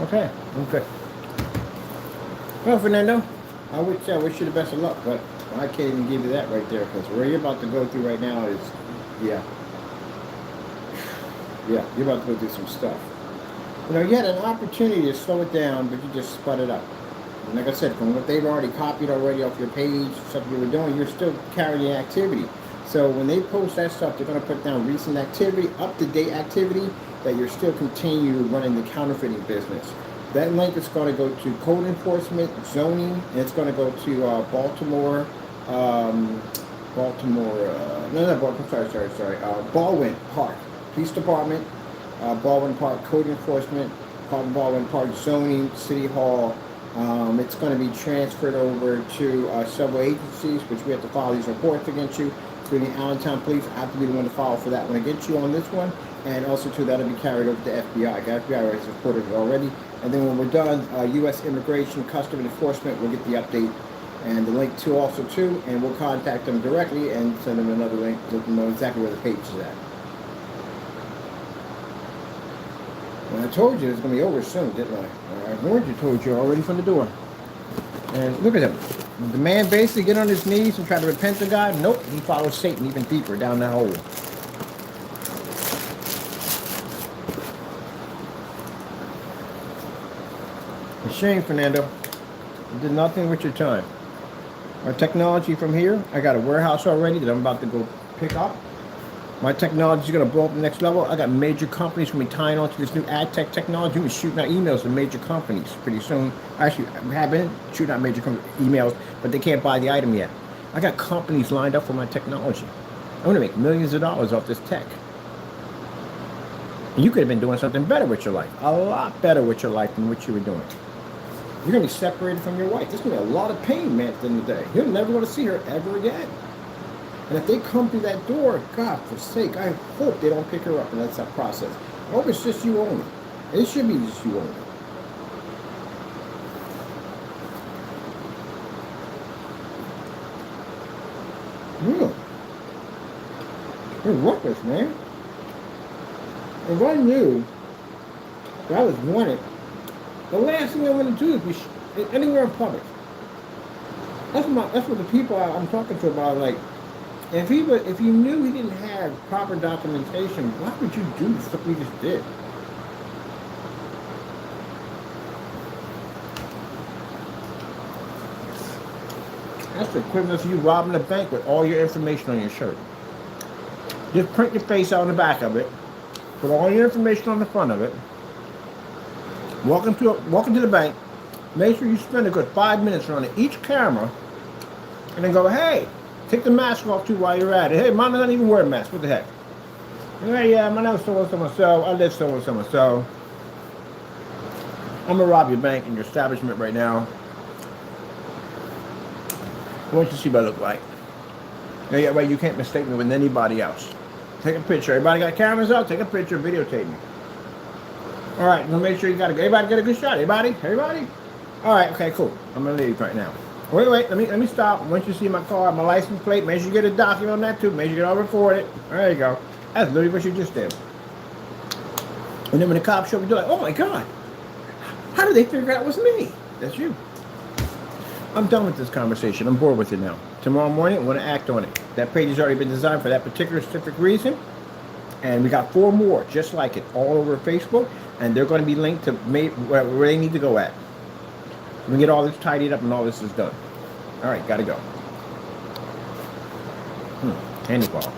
Okay. Well, Fernando, I wish you the best of luck, but I can't even give you that right there because where you're about to go through right now is, yeah, you're about to go through some stuff. You know, you had an opportunity to slow it down, but you just spud it up. And like I said, from what they've already copied already off your page, stuff you were doing, you're still carrying activity. So when they post that stuff, they're going to put down recent activity, up-to-date activity, that you're still continue running the counterfeiting business. That link is going to go to code enforcement, zoning, and it's going to go to Baldwin Park Police Department, Baldwin Park Code Enforcement, Baldwin Park Zoning, City Hall. It's going to be transferred over to several agencies, which we have to file these reports against you, including Allentown Police. I have to be the one to file for that one against you on this one. And also, too, that'll be carried over to FBI. The FBI has reported it already. And then when we're done, U.S. Immigration Customs Enforcement will get the update and the link to also, too. And we'll contact them directly and send them another link to let them know exactly where the page is at. And I told you it's going to be over soon, didn't I? I warned you, told you already from the door. And look at him. The man basically get on his knees and try to repent to God. Nope, he follows Satan even deeper down the hole. A shame, Fernando. You did nothing with your time. Our technology from here, I got a warehouse already that I'm about to go pick up. My technology is going to blow up the next level. I got major companies going to be tying onto this new ad tech technology. We're shooting out emails to major companies pretty soon. Actually, we have been shooting out major emails, but they can't buy the item yet. I got companies lined up for my technology. I'm going to make millions of dollars off this tech. And you could have been doing something better with your life. A lot better with your life than what you were doing. You're going to be separated from your wife. There's going to be a lot of pain, man, at the end of the day. You're never going to see her ever again. And if they come through that door, God for sake, I hope they don't pick her up, and that's that process. I hope it's just you only. It should be just you only. Real. They're reckless, man. If I knew that I was wanted, the last thing I want to do is be anywhere in public. That's what the people I'm talking to about. Like, if you knew he didn't have proper documentation, why would you do the stuff we just did? That's the equivalent of you robbing a bank with all your information on your shirt. Just print your face out on the back of it, put all your information on the front of it, walk into the bank, make sure you spend a good 5 minutes on each camera, and then go, hey, take the mask off too while you're at it. Hey, mine doesn't even wear a mask. What the heck? Hey, yeah, my name is so-and-so. I live so-and-so. I'm going to rob your bank and your establishment right now. I want you to see what I look like. Yeah, right, you can't mistake me with anybody else. Take a picture. Everybody got cameras out? Take a picture, videotape me. All right, now make sure everybody get a good shot. Everybody? All right, okay, cool. I'm going to leave right now. Wait, let me stop. Once you see my car, my license plate, make sure you get a document on that too. Make sure you get all recorded. There you go. That's literally what you just did. And then when the cops show up, you're like, oh my God, how did they figure out it was me? That's you. I'm done with this conversation. I'm bored with it now. Tomorrow morning, I'm going to act on it. That page has already been designed for that particular specific reason. And we got 4 more just like it all over Facebook. And they're going to be linked to where they need to go at. We get all this tidied up and all this is done. All right, got to go. Candy ball.